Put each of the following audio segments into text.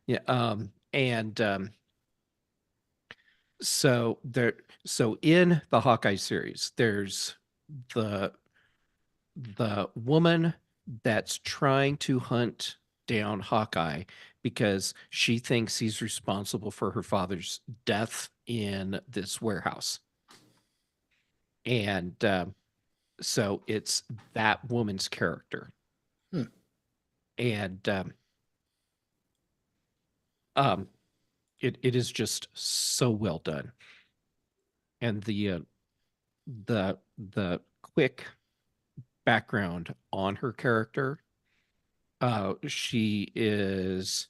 Yeah. And so there, so in the Hawkeye series, there's the the woman that's trying to hunt down Hawkeye because she thinks he's responsible for her father's death in this warehouse. And so it's that woman's character. Hmm. And um, it is just so well done. And the quick background on her character, she is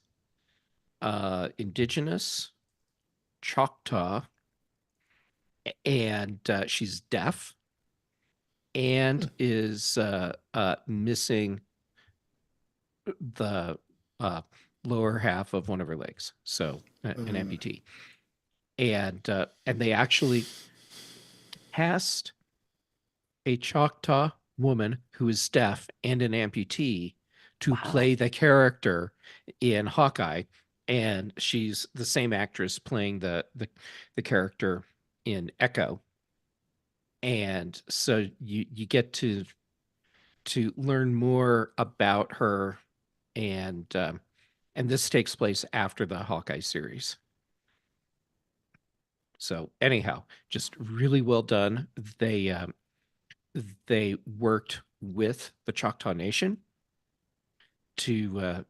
indigenous Choctaw, and she's deaf Hmm. and is missing the uh, lower half of one of her legs, so an Mm. amputee. And they actually cast a Choctaw woman who is deaf and an amputee to Wow. play the character in Hawkeye, and she's the same actress playing the character in Echo. And so you get to learn more about her, and this takes place after the Hawkeye series. So anyhow, just really well done. They worked with the Choctaw Nation to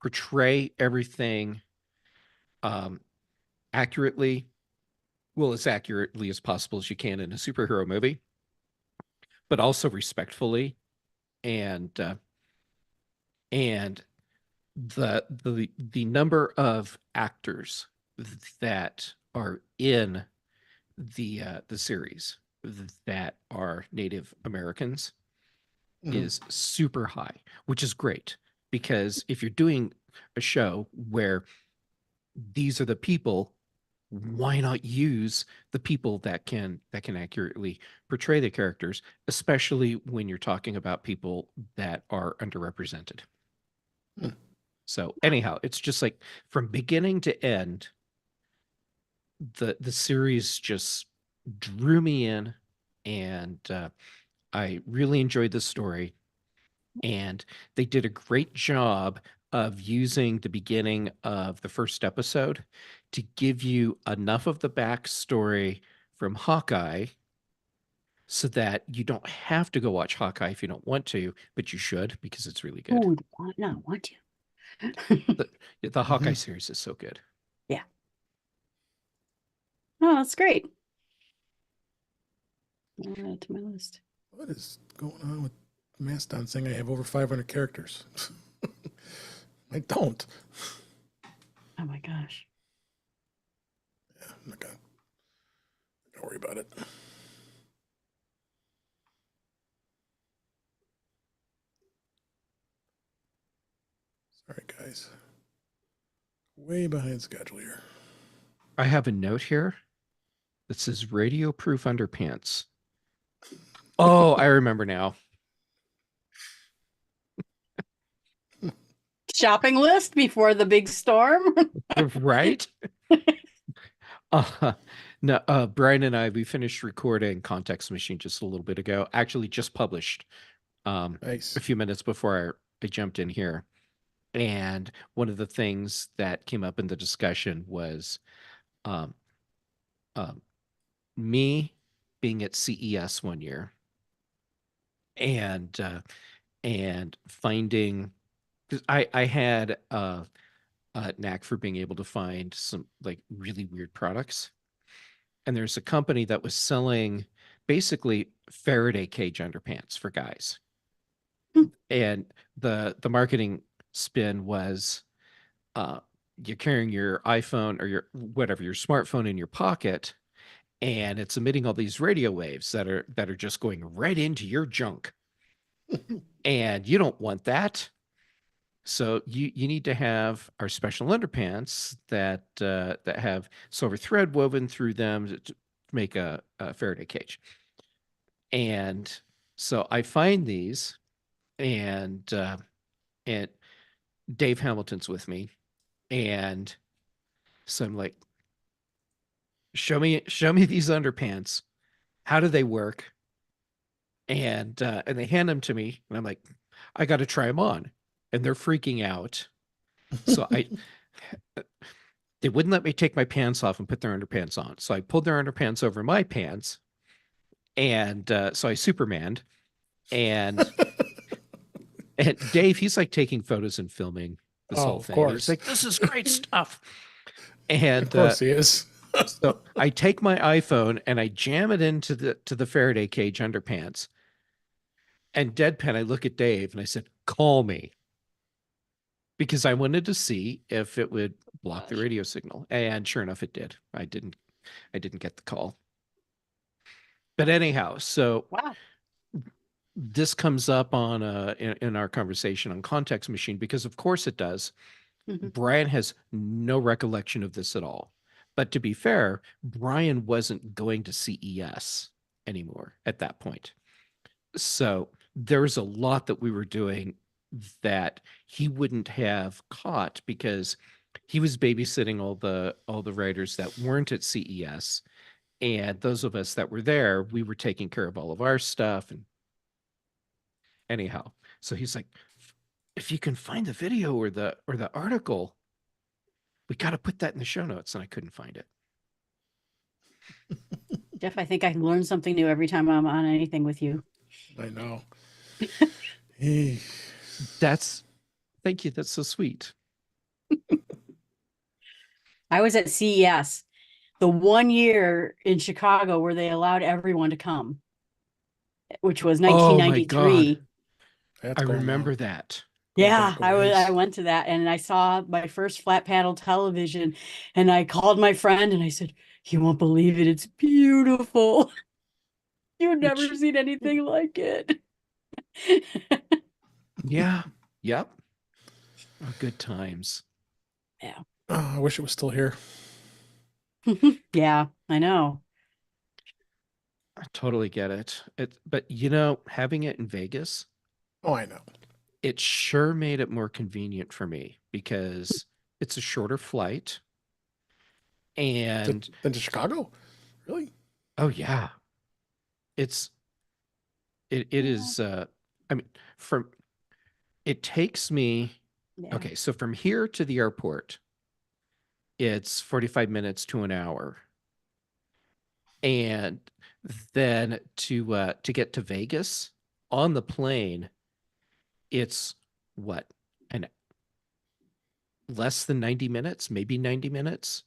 portray everything um, accurately, well, as accurately as possible as you can in a superhero movie, but also respectfully, and and the number of actors that are in the series that are Native Americans Mhm. is super high, which is great because if you're doing a show where these are the people, why not use the people that can accurately portray the characters, especially when you're talking about people that are underrepresented. Hmm. So anyhow, it's just like from beginning to end, the series just drew me in, and I really enjoyed the story. And they did a great job of using the beginning of the first episode to give you enough of the backstory from Hawkeye so that you don't have to go watch Hawkeye if you don't want to, but you should because it's really Who good. would not want to? The Hawkeye Mhm. series is so good. Yeah. Oh, that's great. Add that to my list. What is going on with Mastodon saying I have over 500 characters? I don't. Oh my gosh. Yeah, I'm not gonna worry about it. Sorry, guys. Way behind schedule here. I have a note here that says radio proof underpants. Oh, I remember now. Shopping list before the big storm. Right? No, Brian and I, we finished recording Context Machine just a little bit ago. Actually, just published a Nice. few minutes before I jumped in here. And one of the things that came up in the discussion was um, um, me being at CES one year and finding, 'cause I had a knack for being able to find some like really weird products. And there's a company that was selling basically Faraday cage underpants for guys. And the marketing spin was uh you're carrying your iPhone or your whatever, your smartphone in your pocket, and it's emitting all these radio waves that are just going right into your junk. And you don't want that. So you need to have our special underpants that have silver thread woven through them to make a Faraday cage. And so I find these, and and Dave Hamilton's with me, and so I'm like, show me these underpants. How do they work? And they hand them to me, and I'm like, I got to try them on, and they're freaking out. So I they wouldn't let me take my pants off and put their underpants on. So I pulled their underpants over my pants, and so I Supermaned, and and Dave, he's like taking photos and filming this Oh, whole of thing. He's course. like, "This is great stuff." Of And course he is. so I take my iPhone and I jam it into the Faraday cage underpants. And deadpan, I look at Dave and I said, "Call me," because I wanted to see if it would block the Gosh. radio signal. And sure enough, it did. I didn't get the call. But anyhow, so Wow. this comes up on in our conversation on Context Machine because of course it does. Mhm. Brian has no recollection of this at all. But to be fair, Brian wasn't going to CES anymore at that point. So there's a lot that we were doing that he wouldn't have caught because he was babysitting all the writers that weren't at CES. And those of us that were there, we were taking care of all of our stuff. And anyhow, so he's like, if you can find the video or the article, we got to put that in the show notes. And I couldn't find it. Jeff, I think I learn something new every time I'm on anything with you. I know. He, Thank you. That's so sweet. I was at CES the 1 year in Chicago where they allowed everyone to come, which was Oh my God. 1993. that's I going remember long. that. Going Yeah, back a I ways. went to that and I saw my first flat panel television and I called my friend and I said, "You won't believe it. It's beautiful. You've never Which, seen anything like it." yeah, yep. Oh, good times. Yeah. Oh, I wish it was still here. Yeah, I know. I totally get it. But having it in Vegas, Oh, I know. it sure made it more convenient for me because it's a shorter flight. And Then to Chicago? Really? oh yeah, it's it Yeah. is I mean, from it takes me Yeah. okay, so from here to the airport, it's 45 minutes to an hour. And then to get to Vegas on the plane, it's what? An less than 90 minutes, maybe 90 minutes,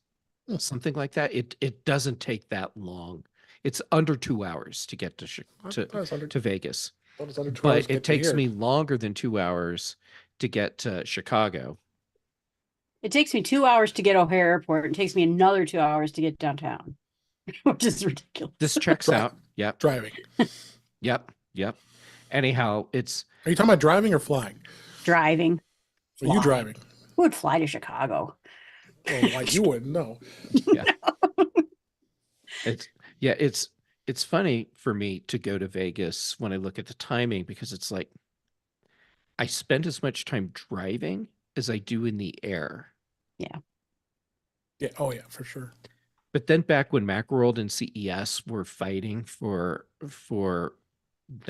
Hmm. something like that. It doesn't take that long. It's under 2 hours to get I thought it was under, to Vegas, thought it was under 2 hours but to it get to takes here. me longer than 2 hours to get to Chicago. It takes me 2 hours to get O'Hare Airport. It takes me another 2 hours to get downtown, which is ridiculous. This checks Dri- out. Yep, Driving. yep, yep. Anyhow, it's Are you talking about driving or flying? Driving. Are you Flying. driving? Who would fly to Chicago? Well, why you wouldn't know. yeah. It's yeah, it's funny for me to go to Vegas when I look at the timing because it's like I spend as much time driving as I do in the air. Yeah. Yeah. Oh, yeah, for sure. But then back when Macworld and CES were fighting for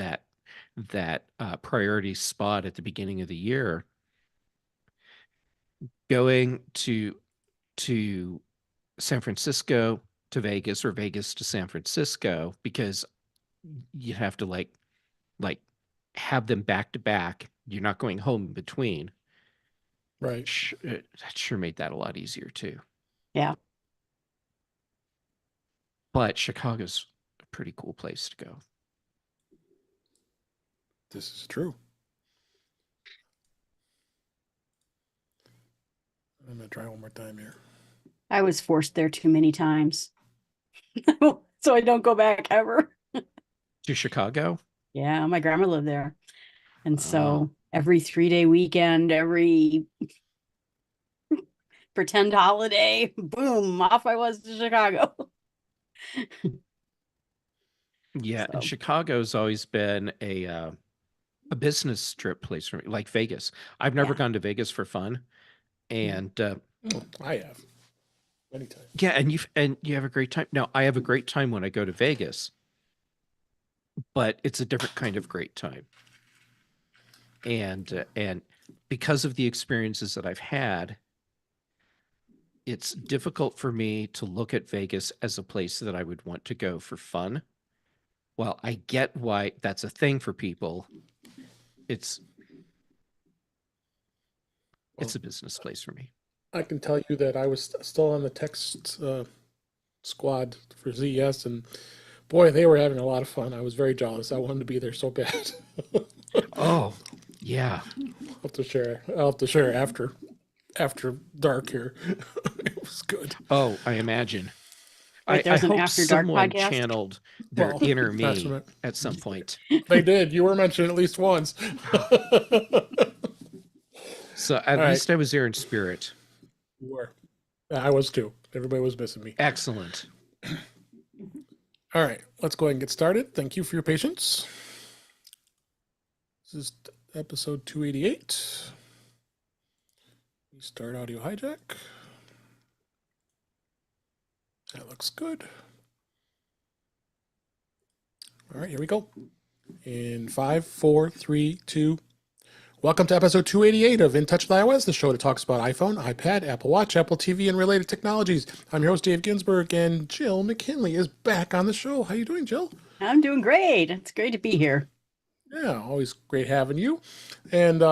that priority spot at the beginning of the year, going to San Francisco to Vegas or Vegas to San Francisco because you have to like have them back to back. You're not going home in between. Right. That sure made that a lot easier too. Yeah. But Chicago's a pretty cool place to go. This is true. I'm going to try one more time here. I was forced there too many times. So I don't go back ever. To Chicago? Yeah, my grandma lived there. And Ah. so every 3-day weekend, every pretend holiday, boom, off I was to Chicago. Yeah, and So. Chicago's always been a a business trip place for me, like Vegas. I've never Yeah. gone to Vegas for fun, and I have many times. yeah, and you have a great time. Now, I have a great time when I go to Vegas, but it's a different kind of great time. And because of the experiences that I've had, it's difficult for me to look at Vegas as a place that I would want to go for fun. Well, I get why that's a thing for people. It's Well, a business place for me. I can tell you that I was still on the text squad for ZES, and boy, they were having a lot of fun. I was very jealous. I wanted to be there so bad. Oh, yeah. I'll have to share. I'll have to share after dark here. It was good. Oh, I imagine. Right, I there's an hope After Dark someone podcast. channeled their Well, inner that's me right. at some point. They did. You were mentioned at least once. So at All right. least I was there in spirit. You were. I was too. Everybody was missing me. Excellent. All right, let's go ahead and get started. Thank you for your patience. This is episode 288. We start audio hijack. That looks good. All right, here we go. In 5, 4, 3, 2. Welcome to episode 288 of In Touch with iOS, the show that talks about iPhone, iPad, Apple Watch, Apple TV, and related technologies. I'm your host, Dave Ginsburg, and Jill McKinley is back on the show. How you doing, Jill? I'm doing great. It's great to be here. Yeah, always great having you. And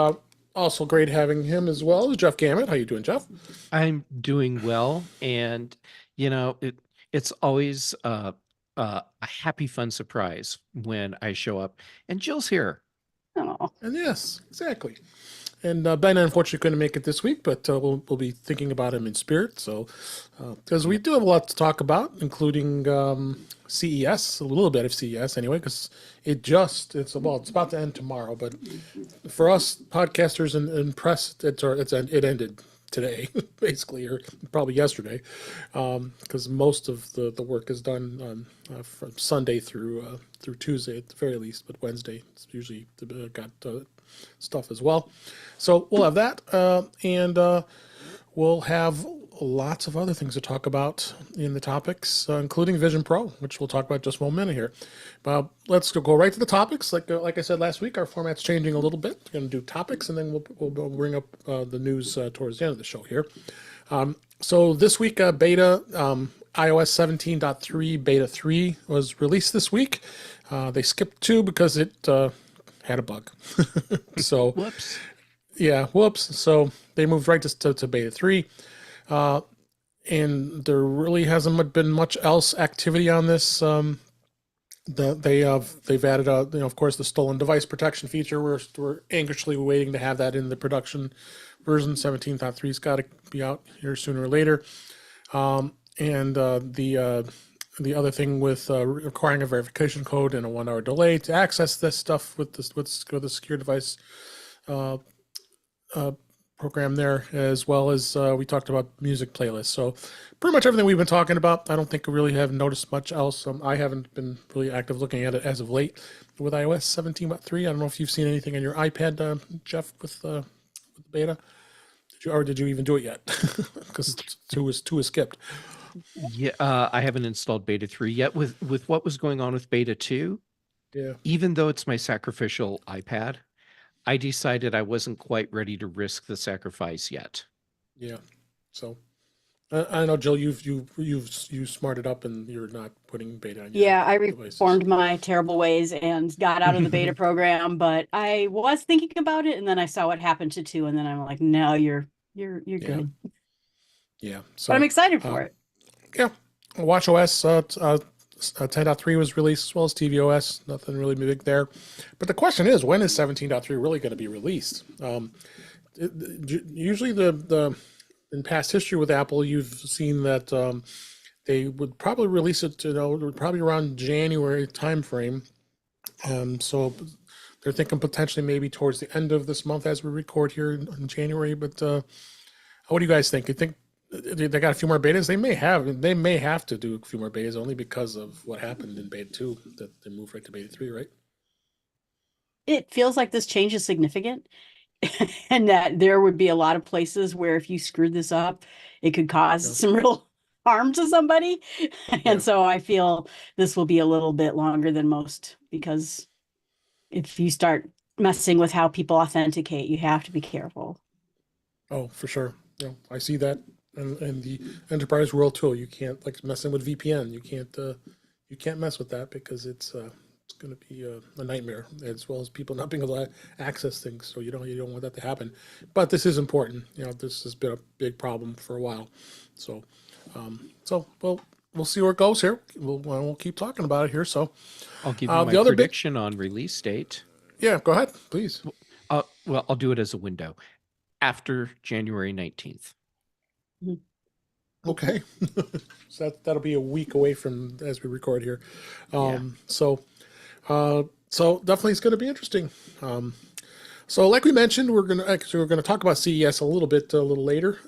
also great having him as well, Jeff Gamet. How you doing, Jeff? I'm doing well, and it's always a happy, fun surprise when I show up and Jill's here. Oh, And yes, exactly. And Ben unfortunately couldn't make it this week, but we'll be thinking about him in spirit. So, because we do have a lot to talk about, including CES, a little bit of CES anyway, because it's about to end tomorrow. But for us podcasters and press, it ended today, basically, or probably yesterday, because most of the work is done from Sunday through Tuesday at the very least, but Wednesday it's usually got stuff as well. So we'll have that, and we'll have lots of other things to talk about in the topics, including Vision Pro, which we'll talk about just one minute here. Let's go right to the topics. Like I said last week, our format's changing a little bit. We're going to do topics, and then we'll bring up the news towards the end of the show here. So this week, beta iOS 17.3 beta 3 was released this week. They skipped 2 because it had a bug. So Whoops. yeah, whoops. So they moved right to beta 3. And there really hasn't been much else activity on this. They've added of course, the stolen device protection feature. We're anxiously waiting to have that in the production version. 17.3's got to be out here sooner or later. And the other thing with requiring a verification code and a 1-hour delay to access this stuff with the secure device program there, as well as we talked about music playlists. So pretty much everything we've been talking about. I don't think we really have noticed much else. I haven't been really active looking at it as of late with iOS 17.3. I don't know if you've seen anything on your iPad, Jeff, with the beta. Did you even do it yet? Because two was skipped. Yeah, I haven't installed beta 3 yet. With what was going on with beta 2, Yeah. even though it's my sacrificial iPad, I decided I wasn't quite ready to risk the sacrifice yet. Yeah. So I know, Jill, you've smarted up and you're not putting beta on your yeah, I devices. reformed my terrible ways and got out of the beta program, but I was thinking about it, and then I saw what happened to 2, and then I'm like, no, you're good. Yeah. So But I'm excited for it. yeah, WatchOS 10.3 was released, as well as tvOS. Nothing really big there. But the question is, when is 17.3 really going to be released? Usually in past history with Apple, you've seen that they would probably release it probably around January timeframe. So they're thinking potentially maybe towards the end of this month as we record here in January. But what do you guys think? You think they got a few more betas? They may have to do a few more betas only because of what happened in beta 2, that they moved right to beta 3, right? it feels like this change is significant and that there would be a lot of places where if you screwed this up, it could cause Yeah. some real harm to somebody. Yeah. And so I feel this will be a little bit longer than most because if you start messing with how people authenticate, you have to be careful. Oh, for sure. I see that in the enterprise world too. You can't like messing with VPN. You can't mess with that because it's going to be a nightmare as well as people not being able to access things. So you don't want that to happen. But this is important. This has been a big problem for a while. So we'll see where it goes here. We'll keep talking about it here. So I'll give you my the other big prediction on release date. yeah, go ahead, please. Well, I'll do it as a window after January 19th. Okay. So that'll be a week away from as we record here. So definitely it's going to be interesting. So like we mentioned, we're going to talk about CES a little later.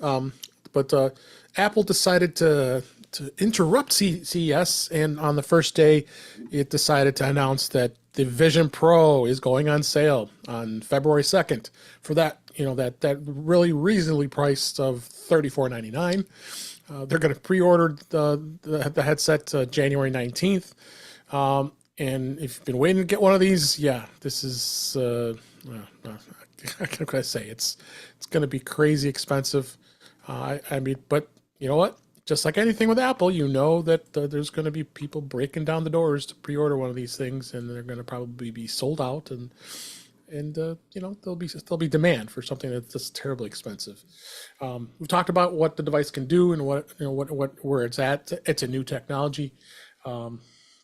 But Apple decided to interrupt CES, and on the first day, it decided to announce that the Vision Pro is going on sale on February 2nd for that that really reasonably priced of $34.99. They're going to pre-order the headset January 19th. And if you've been waiting to get one of these, yeah, this is what can I say? It's going to be crazy expensive. I mean, but you know what? Just like anything with Apple, you know that there's going to be people breaking down the doors to pre-order one of these things, and they're going to probably be sold out, and there'll be demand for something that's just terribly expensive. We've talked about what the device can do and where it's at. It's a new technology.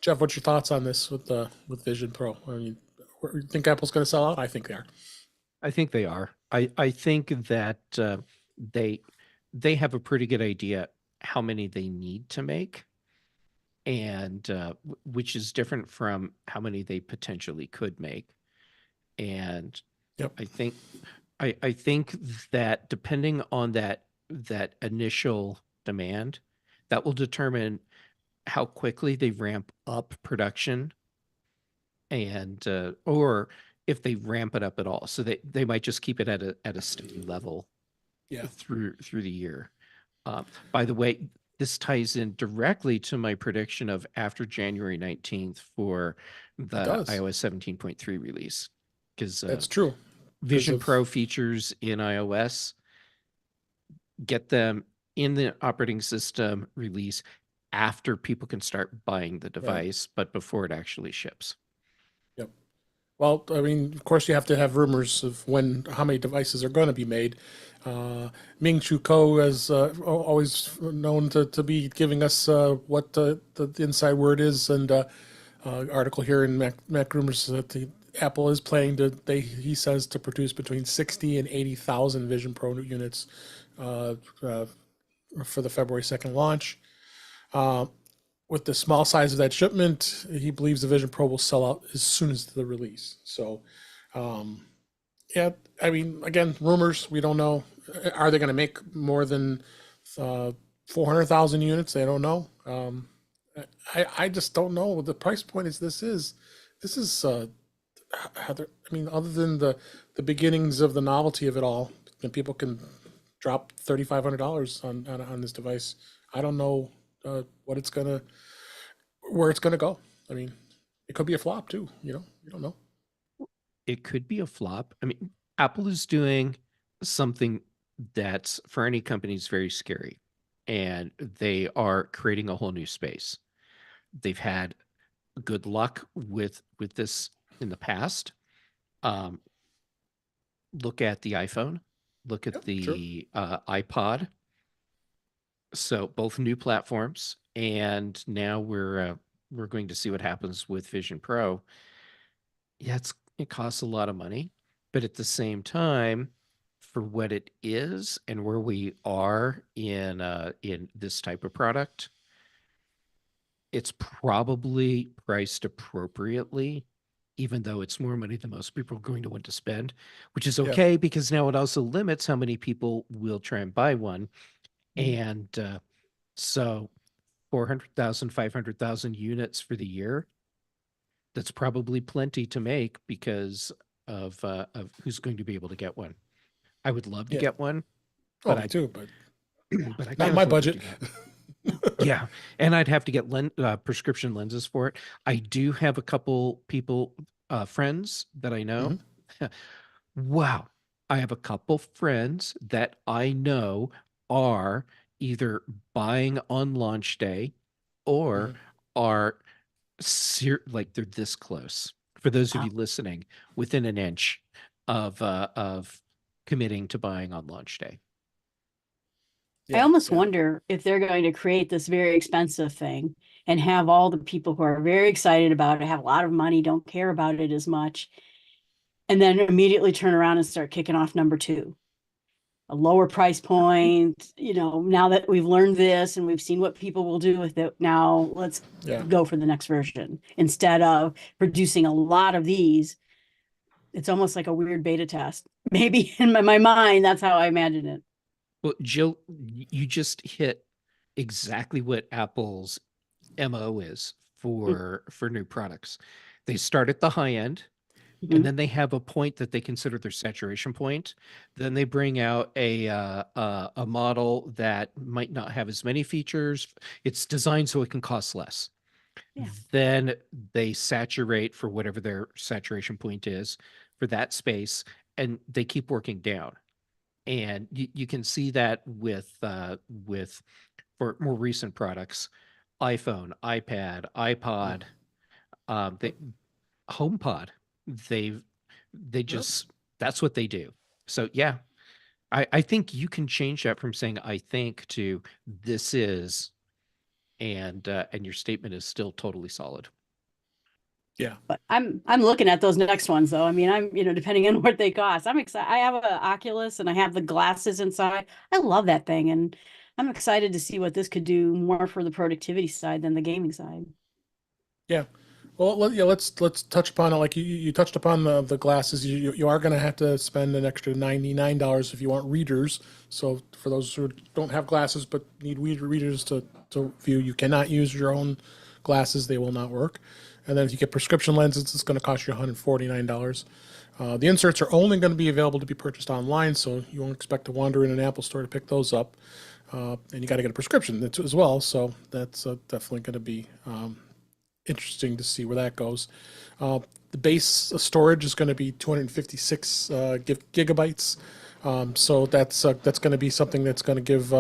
Jeff, what's your thoughts on this with Vision Pro? I mean, you think Apple's going to sell out? I think they are. I think they are. I think that they have a pretty good idea how many they need to make, and which is different from how many they potentially could make. And Yep. I think that depending on that initial demand, that will determine how quickly they ramp up production, and or if they ramp it up at all. So they might just keep it at a steady level Yeah. through the year. By the way, this ties in directly to my prediction of after January 19th for It the does. iOS 17.3 release, because That's true. Because Vision of Pro features in iOS get them in the operating system release after people can start buying the right. device, but before it actually ships. Yep. Well, I mean, of course, you have to have rumors of how many devices are going to be made. Ming Chu Ko is always known to be giving us what the inside word is, and article here in Mac Rumors that Apple is planning he says to produce between 60 and 80,000 Vision Pro units for the February 2nd launch. With the small size of that shipment, he believes the Vision Pro will sell out as soon as the release. So, yeah, I mean, again, rumors, we don't know. Are they going to make more than 400,000 units? They don't know. I just don't know what the price point is. This is I mean, other than the beginnings of the novelty of it all, and people can drop $3,500 on this device. I don't know where it's gonna go. I mean, it could be a flop too. You don't know. It could be a flop. I mean, Apple is doing something that's for any company is very scary, and they are creating a whole new space. They've had good luck with this in the past. Um, Look at the iPhone, look at Yep, sure. the iPod. So both new platforms, and now we're going to see what happens with Vision Pro. Yeah, it costs a lot of money, but at the same time, for what it is and where we are in this type of product, it's probably priced appropriately, even though it's more money than most people are going to want to spend, which is Yeah. okay because now it also limits how many people will try and buy one. Mhm. And so 400,000, 500,000 units for the year, that's probably plenty to make because of who's going to be able to get one. I would love to Yeah. get one, Oh, but me too, but but I not can't my afford to budget. do that. Yeah, and I'd have to get prescription lenses for it. I do have a couple people, friends that I know. Mhm. Wow, I have a couple friends that I know are either buying on launch day or Mhm. are like they're this close. For those of Wow. you listening, within an inch of committing to buying on launch day. I Yeah, almost yeah, wonder if they're going to create this very expensive thing and have all the people who are very excited about it, have a lot of money, don't care about it as much, and then immediately turn around and start kicking off number two. A lower price point, now that we've learned this and we've seen what people will do with it, now let's yeah. go for the next version. Instead of producing a lot of these, it's almost like a weird beta test. Maybe in my mind, that's how I imagine it. Well, Jill, you just hit exactly what Apple's MO is for new products. They start at the high end, and Mhm. then they have a point that they consider their saturation point. Then they bring out a model that might not have as many features. It's designed so it can cost less. Yeah. Then they saturate for whatever their saturation point is for that space, and they keep working down. And you can see that with for more recent products, iPhone, iPad, Mm. iPod, they HomePod. They they Yep. just that's what they do. So yeah, I think you can change that from saying I think to this is, and your statement is still totally solid. Yeah. But I'm looking at those next ones though. I mean, I'm, depending on what they cost. I'm excited. I have a Oculus and I have the glasses inside. I love that thing, and I'm excited to see what this could do more for the productivity side than the gaming side. Yeah. Well, yeah, let's touch upon it. Like you touched upon the glasses. You are going to have to spend an extra $99 if you want readers. So for those who don't have glasses but need readers to view, you cannot use your own glasses. They will not work. And then if you get prescription lenses, it's going to cost you $149. The inserts are only going to be available to be purchased online, so you won't expect to wander in an Apple store to pick those up. And you got to get a prescription as well, so that's definitely going to be interesting to see where that goes. The base storage is going to be 256 gigabytes. So that's going to be something that's going to give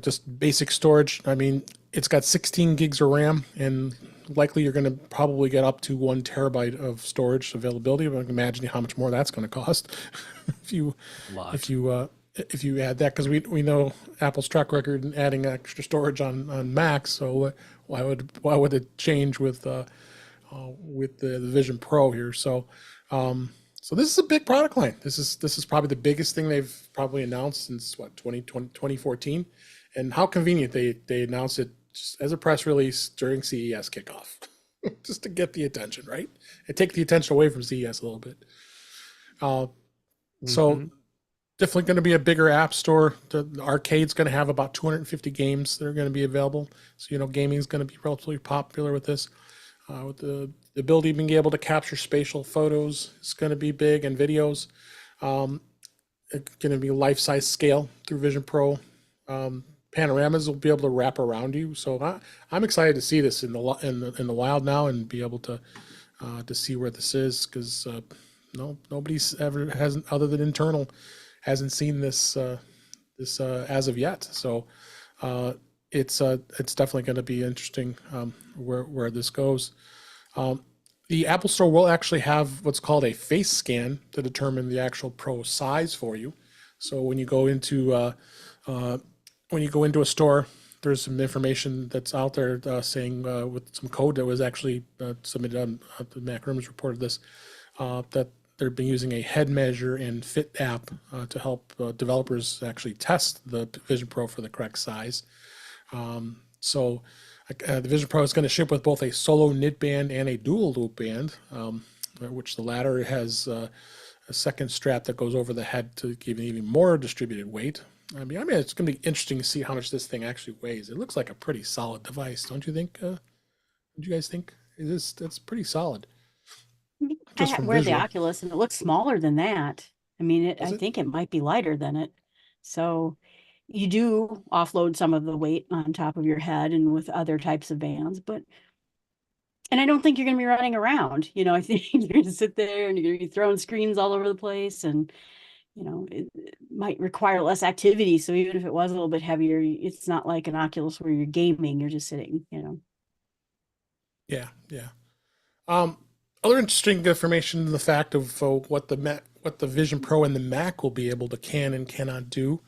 just basic storage. I mean, it's got 16 gigs of RAM, and likely you're going to probably get up to 1 terabyte of storage availability. But I can imagine how much more that's going to cost if you A lot. if you uh, if you add that, because we know Apple's track record in adding extra storage on Macs. So why would it change with the Vision Pro here? So this is a big product line. This is probably the biggest thing they've probably announced since what 2014, and how convenient they announced it just as a press release during CES kickoff, just to get the attention, right, and take the attention away from CES a little bit. Uh, so Hmm. definitely going to be a bigger app store. The arcade's going to have about 250 games that are going to be available. So gaming is going to be relatively popular with this. With the ability of being able to capture spatial photos is going to be big, and videos. It's going to be life-size scale through Vision Pro. Panoramas will be able to wrap around you. So I'm excited to see this in the wild now and be able to see where this is, because nobody's ever hasn't, other than internal, hasn't seen this as of yet. So it's definitely going to be interesting where this goes. The Apple Store will actually have what's called a face scan to determine the actual Pro size for you. So when you go into a store, there's some information that's out there saying with some code that was actually submitted on the Mac Rooms reported this, that they've been using a head measure and fit app to help developers actually test the Vision Pro for the correct size. So the Vision Pro is going to ship with both a solo knit band and a dual loop band, which the latter has a second strap that goes over the head to give it even more distributed weight. I mean, it's going to be interesting to see how much this thing actually weighs. It looks like a pretty solid device, don't you think? What do you guys think? That's pretty solid. just from wear the visual. Oculus and it looks smaller than that. I mean, Does I it? think it might be lighter than it. So you do offload some of the weight on top of your head and with other types of bands, but and I don't think you're going to be running around. I think you're going to sit there and you're going to be throwing screens all over the place, and it might require less activity. So even if it was a little bit heavier, it's not like an Oculus where you're gaming, you're just sitting. Yeah, yeah. Um, Other interesting information: the fact of what the Vision Pro and the Mac will be able to can and cannot do.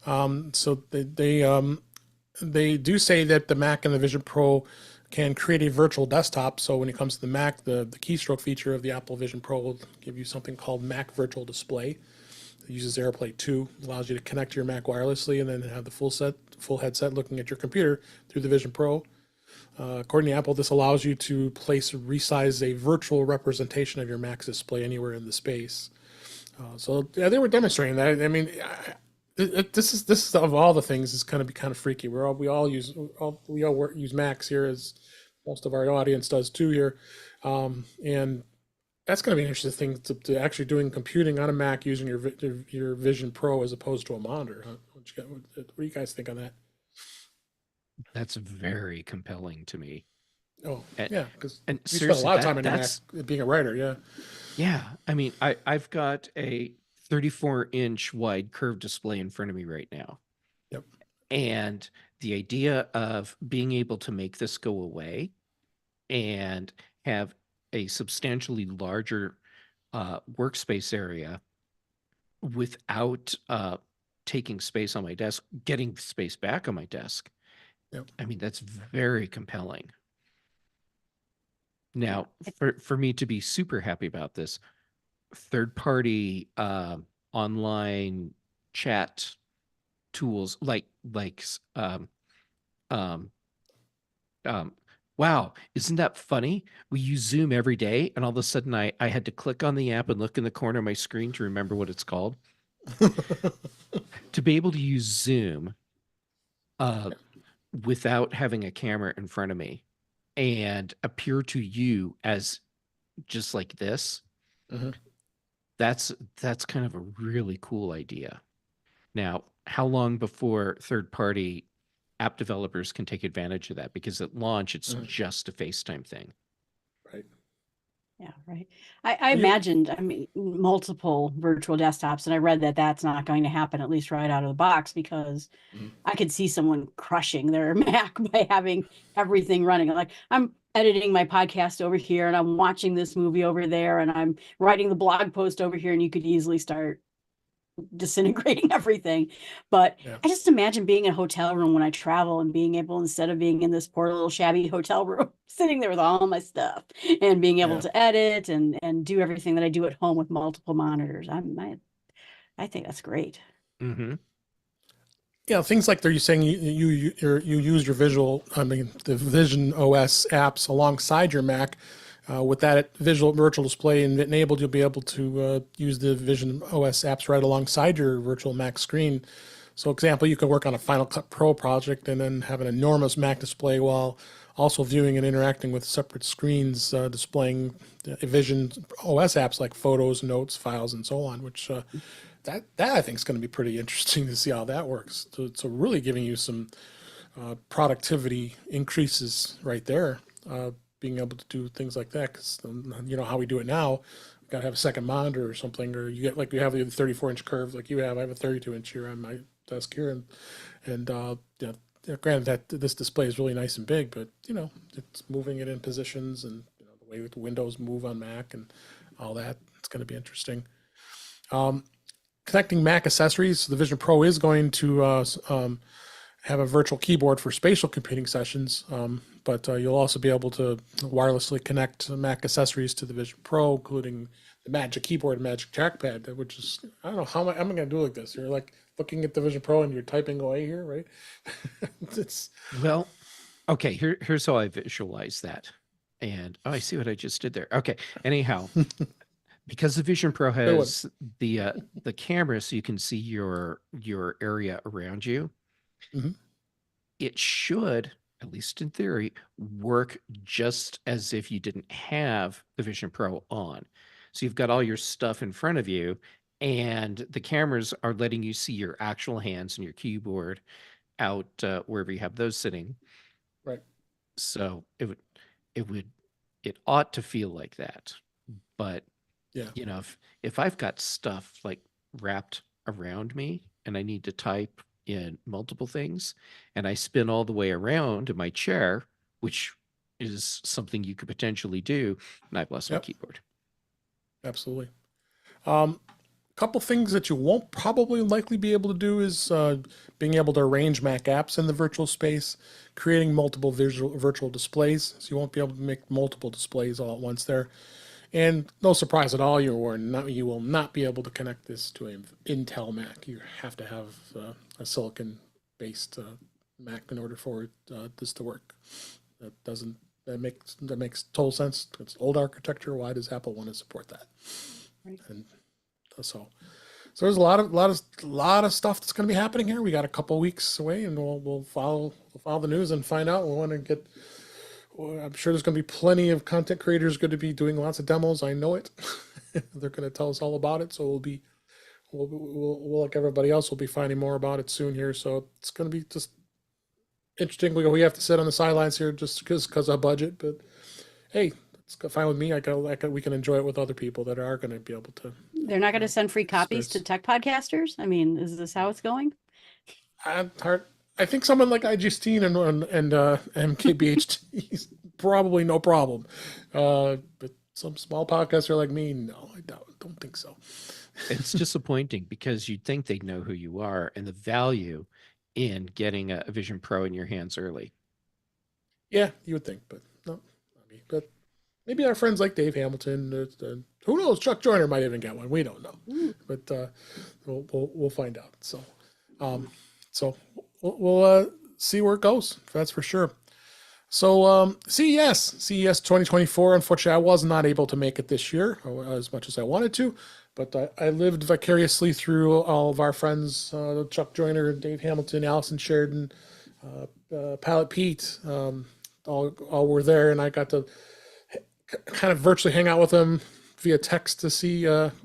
So they do say that the Mac and the Vision Pro can create a virtual desktop. So when it comes to the Mac, the keystroke feature of the Apple Vision Pro will give you something called Mac Virtual Display. It uses AirPlay 2, allows you to connect to your Mac wirelessly and then have the full headset looking at your computer through the Vision Pro. According to Apple, this allows you to resize a virtual representation of your Mac's display anywhere in the space. So yeah, they were demonstrating that. I mean, this is of all the things is going to be kind of freaky. We all use Macs here, as most of our audience does too here, and that's going to be an interesting thing to actually doing computing on a Mac using your Vision Pro as opposed to a monitor. Huh? What do you guys think on that? That's very compelling to me. Oh And, yeah, because and you spend a seriously, lot of time on your Mac that's being a writer. Yeah. yeah. I mean, I've got a 34-inch wide curved display in front of me right now. Yep. And the idea of being able to make this go away and have a substantially larger workspace area without taking space on my desk, getting space back on my desk. Yep. I mean, that's very compelling. Yeah. Now, for me to be super happy about this, third party online chat tools um, um, wow, isn't that funny? We use Zoom every day, and all of a sudden I had to click on the app and look in the corner of my screen to remember what it's called. To be able to use Zoom uh, without having a camera in front of me and appear to you as just like this, Mhm. that's kind of a really cool idea. Now, how long before third-party app developers can take advantage of that? Because at launch, it's Mhm. just a FaceTime thing. Right. Yeah, right. I You, imagined, I mean, multiple virtual desktops, and I read that that's not going to happen, at least right out of the box, because Mhm. I could see someone crushing their Mac by having everything running. Like I'm editing my podcast over here, and I'm watching this movie over there, and I'm writing the blog post over here, and you could easily start disintegrating everything. But Yeah. I just imagine being in a hotel room when I travel and being able, instead of being in this poor little shabby hotel room, sitting there with all my stuff and being able Yeah. to edit and do everything that I do at home with multiple monitors. I think that's great. Mm-hmm. Yeah, things like they're saying you use your the Vision OS apps alongside your Mac. With that visual virtual display enabled, you'll be able to use the Vision OS apps right alongside your virtual Mac screen. So, example, you could work on a Final Cut Pro project and then have an enormous Mac display while also viewing and interacting with separate screens displaying the Vision OS apps like photos, notes, files, and so on, which that I think is going to be pretty interesting to see how that works. So really giving you some productivity increases right there, being able to do things like that. Because you know how we do it now, we got to have a second monitor or something, or you get like you have the 34-inch curve like you have. I have a 32-inch here on my desk here, and yeah. Granted that this display is really nice and big, but you know it's moving it in positions and you know, the way the windows move on Mac and all that. It's going to be interesting. Um, Connecting Mac accessories, the Vision Pro is going to have a virtual keyboard for spatial computing sessions, but you'll also be able to wirelessly connect Mac accessories to the Vision Pro, including the Magic Keyboard and Magic Trackpad, which is, I don't know, how am I going to do like this? You're like looking at the Vision Pro and you're typing away here, right? it's Well, okay, here's how I visualize that. And oh, I see what I just did there. Okay. Anyhow, because the Vision Pro good one. has the camera so you can see your area around you, Mhm. it should at least in theory, work just as if you didn't have the Vision Pro on. So you've got all your stuff in front of you, and the cameras are letting you see your actual hands and your keyboard out wherever you have those sitting. Right. So it would, it ought to feel like that. But Yeah. if I've got stuff like wrapped around me and I need to type in multiple things and I spin all the way around in my chair, which is something you could potentially do, and I've lost my Yep. keyboard. Absolutely. Couple things that you won't probably likely be able to do is being able to arrange Mac apps in the virtual space, creating multiple virtual displays. So you won't be able to make multiple displays all at once there. And no surprise at all, you will not be able to connect this to an Intel Mac. You have to have a silicon-based Mac in order for this to work. That makes total sense. It's old architecture. Why does Apple want to support that? Right. And so there's a lot of stuff that's going to be happening here. We got a couple weeks away, and we'll follow the news and find out. We want to get. I'm sure there's going to be plenty of content creators going to be doing lots of demos. I know it. They're going to tell us all about it. So we'll like everybody else, we'll be finding more about it soon here. So it's going to be just interesting. We have to sit on the sidelines here just because of budget. But hey, it's fine with me. We can enjoy it with other people that are going to be able to. They're not going to send free copies to tech podcasters. I mean, is this how it's going? I think someone like iGSteen and MKBHD is probably no problem. But some small podcaster like me, no, I don't think so. It's disappointing because you'd think they'd know who you are and the value in getting a Vision Pro in your hands early. Yeah, you would think, but no, not me. But maybe our friends like Dave Hamilton. Who knows? Chuck Joyner might even get one. We don't know, but we'll find out. So, we'll see where it goes. That's for sure. So CES 2024. Unfortunately, I was not able to make it this year as much as I wanted to, but I lived vicariously through all of our friends, Chuck Joyner, Dave Hamilton, Allison Sheridan, Pilot Pete. All were there, and I got to kind of virtually hang out with them via text to see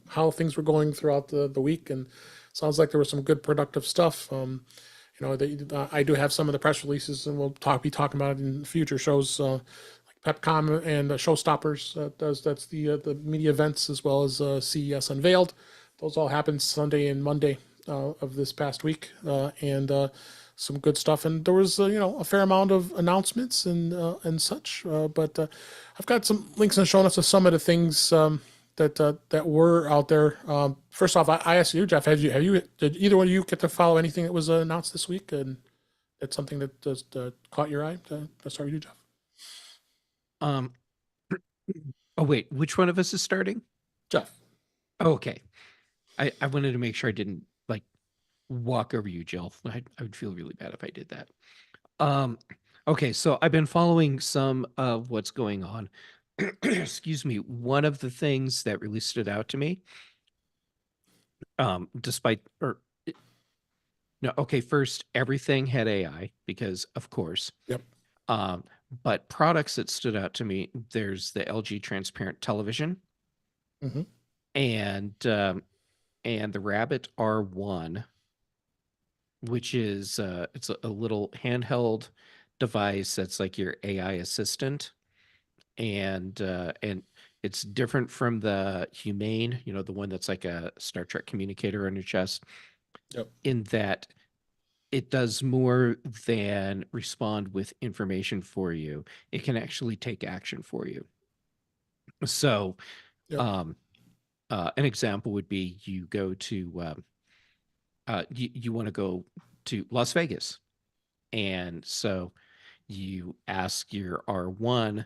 how things were going throughout the week. And sounds like there was some good productive stuff. I do have some of the press releases, and we'll be talking about it in future shows, like PepCom and Showstoppers. That's the media events, as well as CES Unveiled. Those all happened Sunday and Monday of this past week, and some good stuff. And there was a fair amount of announcements and such. But I've got some links and show notes of some of the things that were out there. First off, I asked you, Jeff, did either one of you get to follow anything that was announced this week? And it's something that just caught your eye? Let's start with you, Jeff. Oh wait, which one of us is starting? Jeff. Oh, okay. I wanted to make sure I didn't like walk over you, Jill. I would feel really bad if I did that. Okay, so I've been following some of what's going on. Excuse me. One of the things that really stood out to me, first, everything had AI because, of course. Yep. But products that stood out to me, there's the LG transparent television, and the Rabbit R1, which is it's a little handheld device that's like your AI assistant, and it's different from the Humane, the one that's like a Star Trek communicator on your chest. Yep. In that it does more than respond with information for you. It can actually take action for you. So, Yep. An example would be you go to you want to go to Las Vegas, and so you ask your R1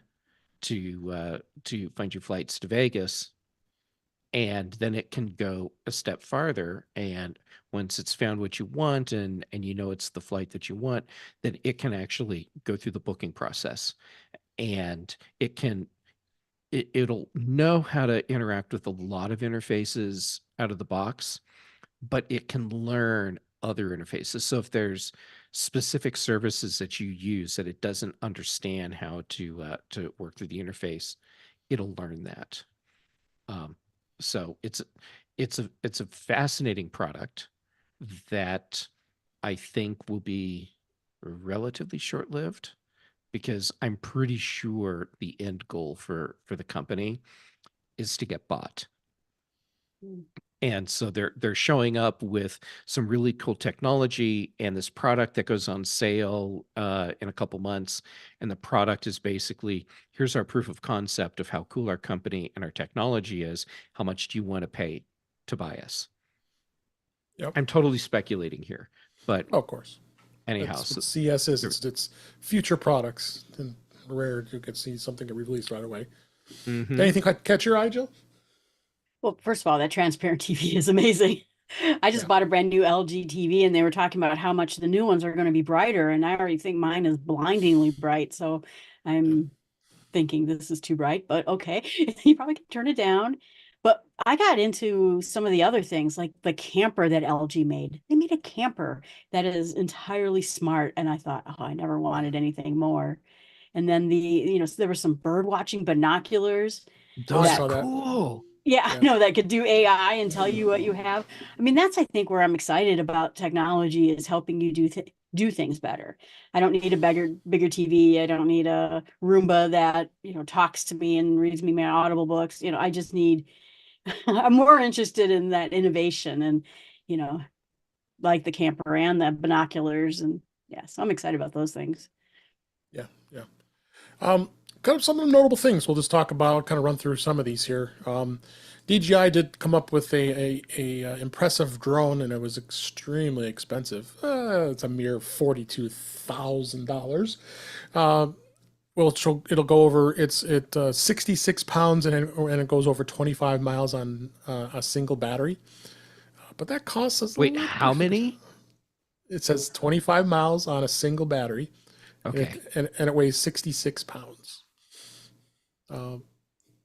to find your flights to Vegas, and then it can go a step farther, and once it's found what you want and it's the flight that you want, then it can actually go through the booking process, and it'll know how to interact with a lot of interfaces out of the box, but it can learn other interfaces. So if there's specific services that you use that it doesn't understand how to work through the interface, it'll learn that. Um, so it's a fascinating product that I think will be relatively short-lived, because I'm pretty sure the end goal for the company is to get bought. Mm. And so they're showing up with some really cool technology and this product that goes on sale in a couple months. And the product is basically, here's our proof of concept of how cool our company and our technology is. How much do you want to pay to buy us? Yep. I'm totally speculating here, but Oh, of course. anyhow, That's so what CS is. It's future products, and rare you could see something get released right away. Did mhm. anything catch your eye, Jill? Well, first of all, that transparent TV is amazing. I just Yeah. bought a brand new LG TV and they were talking about how much the new ones are going to be brighter. And I already think mine is blindingly bright. So Yeah. I'm thinking this is too bright, but okay. You probably can turn it down. But I got into some of the other things like the camper that LG made. They made a camper that is entirely smart. And I thought, oh, I never wanted anything more. And then so there were some bird watching binoculars Oh, I Those are that, saw that. cool. yeah, I Yeah. know, that could do AI and tell you what you have. I mean, that's, I think, where I'm excited about technology is helping you do things better. I don't need a bigger TV. I don't need a Roomba that, talks to me and reads me my Audible books. I just need I'm more interested in that innovation and, you know, like the camper and the binoculars and yeah, so I'm excited about those things. Yeah. Yeah. Kind of some of the notable things we'll just talk about, kind of run through some of these here. DJI did come up with a impressive drone, and it was extremely expensive. It's a mere $42,000. Uh, well, it'll go over. It's 66 pounds, and it goes over 25 miles on a single battery. But that costs us a Wait, little. how many? It says 25 miles on a single battery, and Okay. it weighs 66 pounds. Um,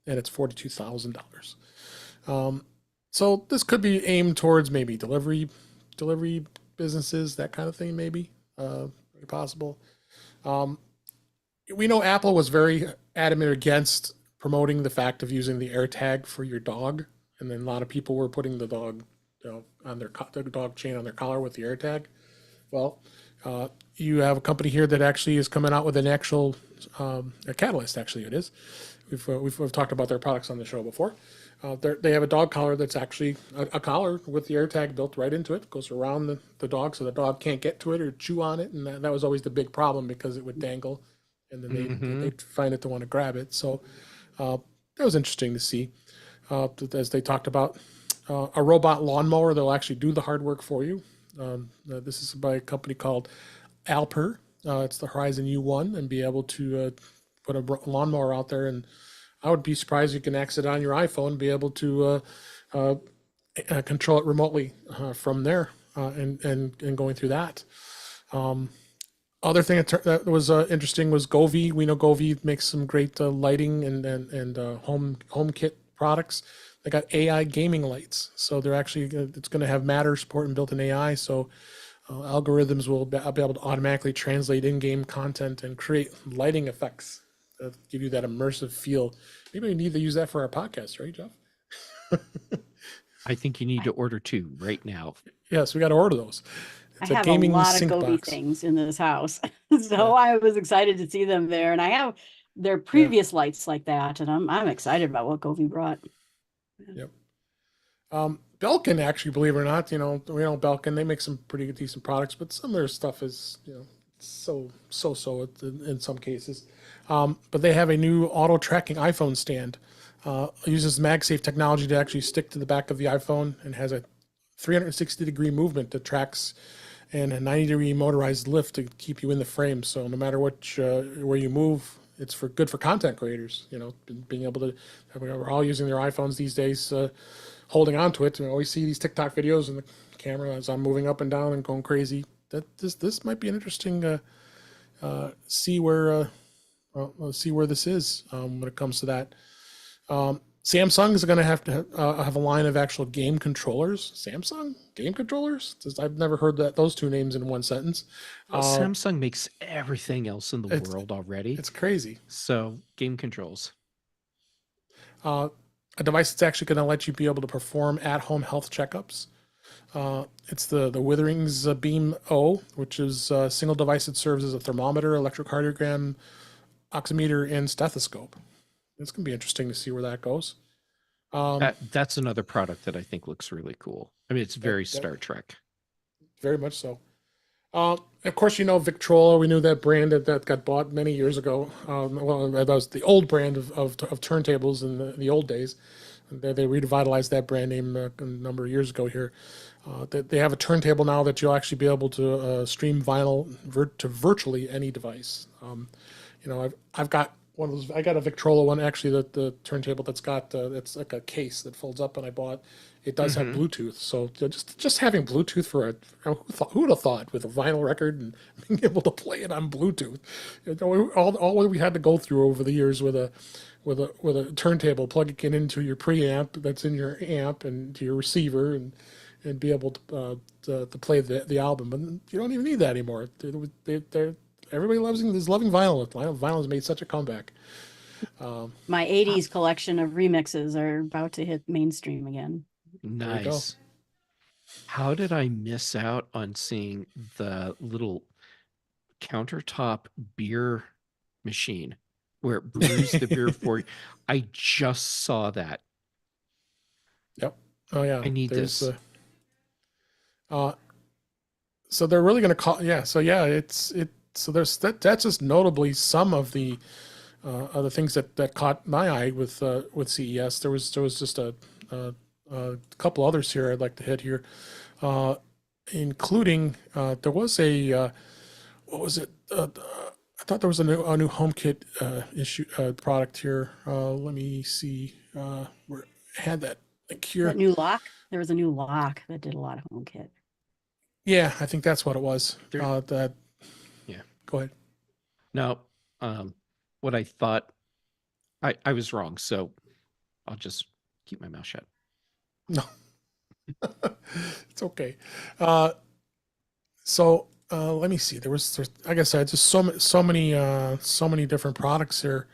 and it's $42,000. So this could be aimed towards maybe delivery businesses, that kind of thing, maybe possible. Um, we know Apple was very adamant against promoting the fact of using the AirTag for your dog, and then a lot of people were putting the dog, on the dog chain on their collar with the AirTag. Well, you have a company here that actually is coming out with an actual a catalyst. Actually, it is. We've talked about their products on the show before. They have a dog collar that's actually a collar with the AirTag built right into it. It goes around the dog so the dog can't get to it or chew on it, and that was always the big problem because it would dangle, and then Hmm. they'd find it to want to grab it. So that was interesting to see. As they talked about a robot lawnmower that'll actually do the hard work for you. This is by a company called Alper. It's the Horizon U1, and be able to put a lawnmower out there. And I would be surprised you can access it on your iPhone and be able to control it remotely from there, and going through that. Other thing that was interesting was Govee. We know Govee makes some great lighting and home kit products. They got AI gaming lights, so they're actually it's going to have Matter support and built-in AI. So algorithms will be able to automatically translate in-game content and create lighting effects that give you that immersive feel. Maybe we need to use that for our podcast, right, Jeff? I think you need to order two right now. Yes, we got to order those. I It's a have a gaming lot of sync Gobi box. things in this house. Yeah, So I was excited to see them there. And I have their yeah, previous lights like that. And I'm excited about what Gobi brought. yep. Belkin, actually, believe it or not, we know Belkin. They make some pretty decent products, but some of their stuff is, so in some cases. But they have a new auto tracking iPhone stand. Uses MagSafe technology to actually stick to the back of the iPhone and has a 360-degree movement that tracks, and a 90-degree motorized lift to keep you in the frame. So no matter where you move, it's good for content creators. Being able to, we're all using their iPhones these days, holding on to it. We always see these TikTok videos and the camera as I'm moving up and down and going crazy. This might be an interesting see where this is when it comes to that. Samsung is going to have a line of actual game controllers. Samsung game controllers? I've never heard those two names in one sentence. Well, Uh, Samsung makes everything else in the it's world already. it's crazy. So game controls. Uh, a device that's actually going to let you be able to perform at-home health checkups. It's the Witherings Beam O, which is a single device that serves as a thermometer, electrocardiogram, oximeter, and stethoscope. It's going to be interesting to see where that goes. That's another product that I think looks really cool. I mean, it's very That Star Trek. very much so. Of course, you know Victrola. We knew that brand that got bought many years ago. Well, that was the old brand of turntables in the old days. They revitalized that brand name a number of years ago here. They have a turntable now that you'll actually be able to stream vinyl to virtually any device. You know, I've got one of those. I got a Victrola one actually. The turntable that's got it's like a case that folds up, and I bought. It does have Mhm. Bluetooth, so just having Bluetooth for who would have thought with a vinyl record and being able to play it on Bluetooth. You know, all we had to go through over the years with a turntable, plugging it into your preamp that's in your amp and to your receiver and be able to play the album. But you don't even need that anymore. Everybody is loving vinyl. Vinyl has made such a comeback. My 80s collection of remixes are about to hit mainstream again. There you go. Nice. How did I miss out on seeing the little countertop beer machine where it brews the beer for you? I just saw that. Yep. Oh yeah. I need There's this. uh so they're really going to call yeah, so yeah, so there's that's just notably some of the other things that caught my eye with CES. There was just a couple others here I'd like to hit here. Including there was a what was it? I thought there was a new HomeKit issue product here. Let me see. Where I had that link That here. new lock, there was a new lock that did a lot of HomeKit. Yeah, I think that's what it was. There, That yeah. Go ahead. Now, what I thought, I was wrong. So I'll just keep my mouth shut. No, it's okay. Uh, let me see. There's like I said, just so many different products here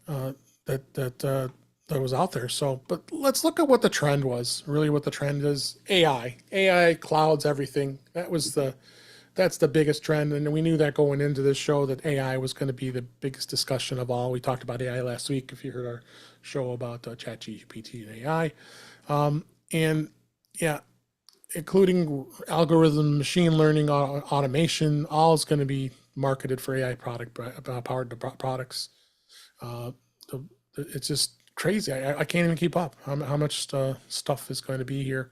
that was out there. So, but let's look at what the trend was. Really, what the trend is: AI, clouds, everything. That's the biggest trend, and we knew that going into this show that AI was going to be the biggest discussion of all. We talked about AI last week. If you heard our show about ChatGPT and AI, and yeah, including algorithm, machine learning, automation, all is going to be marketed for AI powered products. Uh, it's just crazy. I can't even keep up how much stuff is going to be here.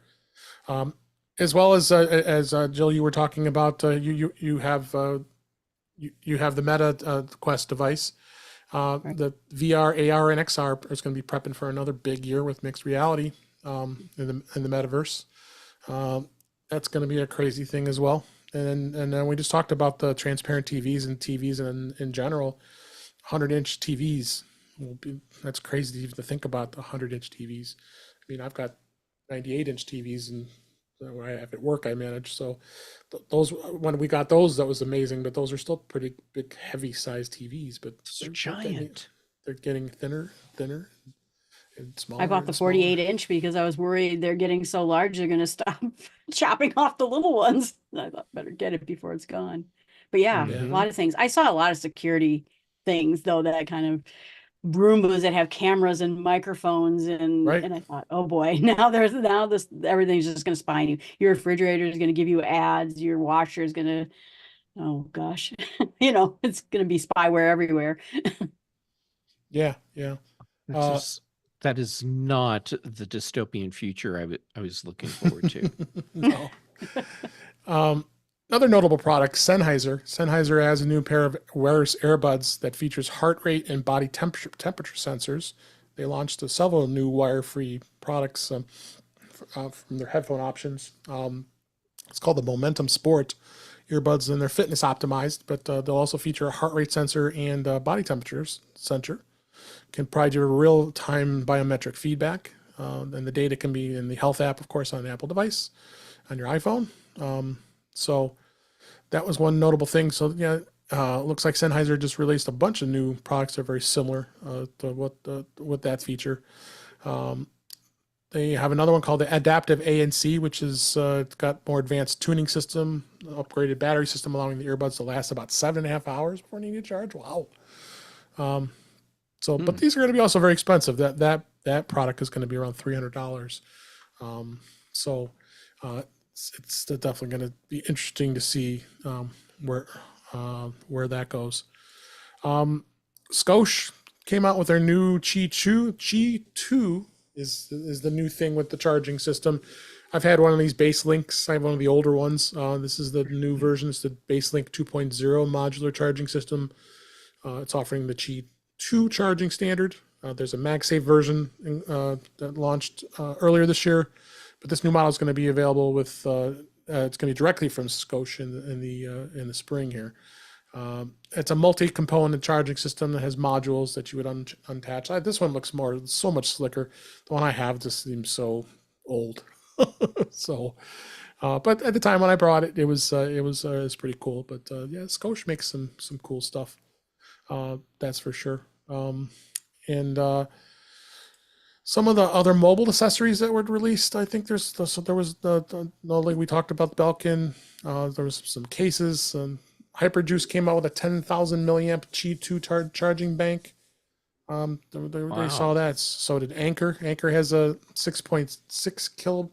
As well as Jill, you were talking about you have you have the Meta Quest device. Right. The VR, AR, and XR is going to be prepping for another big year with mixed reality in the metaverse. That's going to be a crazy thing as well. And then we just talked about the transparent TVs and TVs in general. 100-inch TVs that's crazy even to think about the 100-inch TVs. I mean, I've got 98-inch TVs and where I have at work I manage. So those when we got those, that was amazing. But those are still pretty big, heavy sized TVs. But They're giant. they're getting thinner, and I smaller bought the and smaller. 48-inch because I was worried they're getting so large they're going to stop chopping off the little ones. I thought better get it before it's gone. But yeah, Yeah. a lot of things. I saw a lot of security things though that kind of Roombas that have cameras and microphones Right. and I thought, oh boy, now this everything's just going to spy on you. Your refrigerator is going to give you ads. Your washer is going to, oh gosh, it's going to be spyware everywhere. Yeah. That's just, that is not the dystopian future I was looking forward to. No. Another notable product, Sennheiser. Sennheiser has a new pair of wireless earbuds that features heart rate and body temperature sensors. They launched several new wire-free products from their headphone options. It's called the Momentum Sport earbuds, and they're fitness optimized, but they'll also feature a heart rate sensor and body temperatures sensor. can provide you real-time biometric feedback. And the data can be in the health app, of course, on an Apple device, on your iPhone. So that was one notable thing. So yeah, looks like Sennheiser just released a bunch of new products that are very similar to what that feature. They have another one called the Adaptive ANC, which is it's got more advanced tuning system, upgraded battery system, allowing the earbuds to last about 7.5 hours before needing to charge. Wow. But these are going to be also very expensive. That product is going to be around $300. It's definitely going to be interesting to see where that goes. Scosche came out with their new Qi 2 is the new thing with the charging system. I've had one of these base links. I have one of the older ones. This is the new version. It's the base link 2.0 modular charging system. It's offering the Qi 2 charging standard. There's a MagSafe version that launched earlier this year, but this new model is going to be available with. It's going to be directly from Scosche in the spring here. It's a multi-component charging system that has modules that you would unattach. This one looks so much slicker. The one I have just seems so old. But at the time when I brought it, it was pretty cool. But yeah, Scosche makes some cool stuff. That's for sure. Some of the other mobile accessories that were released, I think there was like we talked about the Belkin. There was some cases. Hyperjuice came out with a 10,000 milliamp Qi 2 charging bank. They saw that. So did Anker. Anker has a 6.6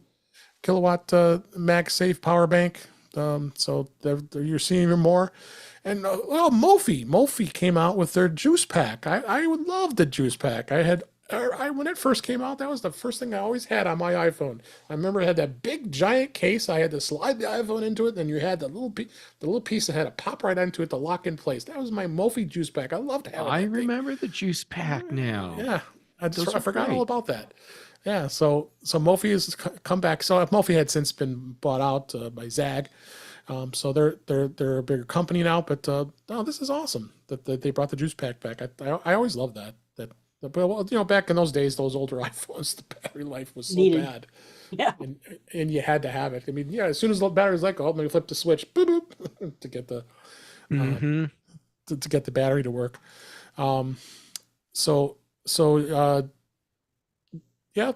kilowatt MagSafe power bank. So you're seeing more. And Mophie came out with their juice pack. I would love the juice pack. When it first came out, that was the first thing I always had on my iPhone. I remember it had that big giant case. I had to slide the iPhone into it, and you had the little piece that had to pop right into it to lock in place. That was my Mophie juice pack. I loved having it. I remember the juice pack now. Yeah, I forgot all about that. Yeah, so Mophie has come back. So Mophie had since been bought out by Zag. So they're a bigger company now. But this is awesome that they brought the juice pack back. I always loved that. Well, back in those days, those older iPhones, the battery life was so bad. Yeah. And you had to have it. I mean, yeah, as soon as the battery's let go, let me flip the switch, boop, boop, to get the to get the battery to work. Yeah,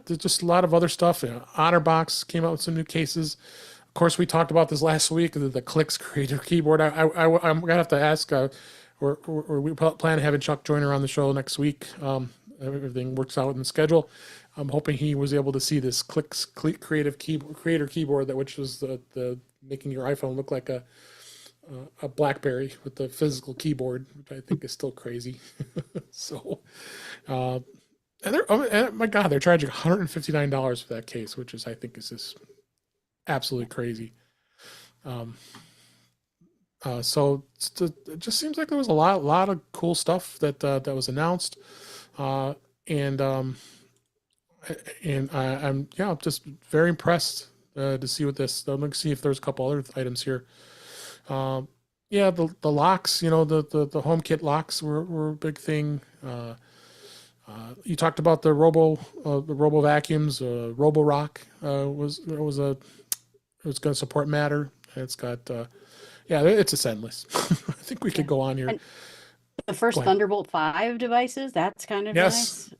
there's just a lot of other stuff. HonorBox came out with some new cases. Of course, we talked about this last week, the Clicks Creator Keyboard. I'm gonna have to ask. We plan on having Chuck join her on the show next week. Everything works out in the schedule. I'm hoping he was able to see this Clicks Creator Keyboard, which was the making your iPhone look like a BlackBerry with the physical keyboard, which I think is still crazy. My God, they're charging $159 for that case, which I think is just absolutely crazy. So it just seems like there was a lot of cool stuff that was announced, and I'm just very impressed to see what this. I'm going to see if there's a couple other items here. The locks, the HomeKit locks were a big thing. You talked about the Robo vacuums. Roborock was going to support Matter. It's got. It's endless. I think we could go on here. And the first Thunderbolt 5 devices, that's kind of nice.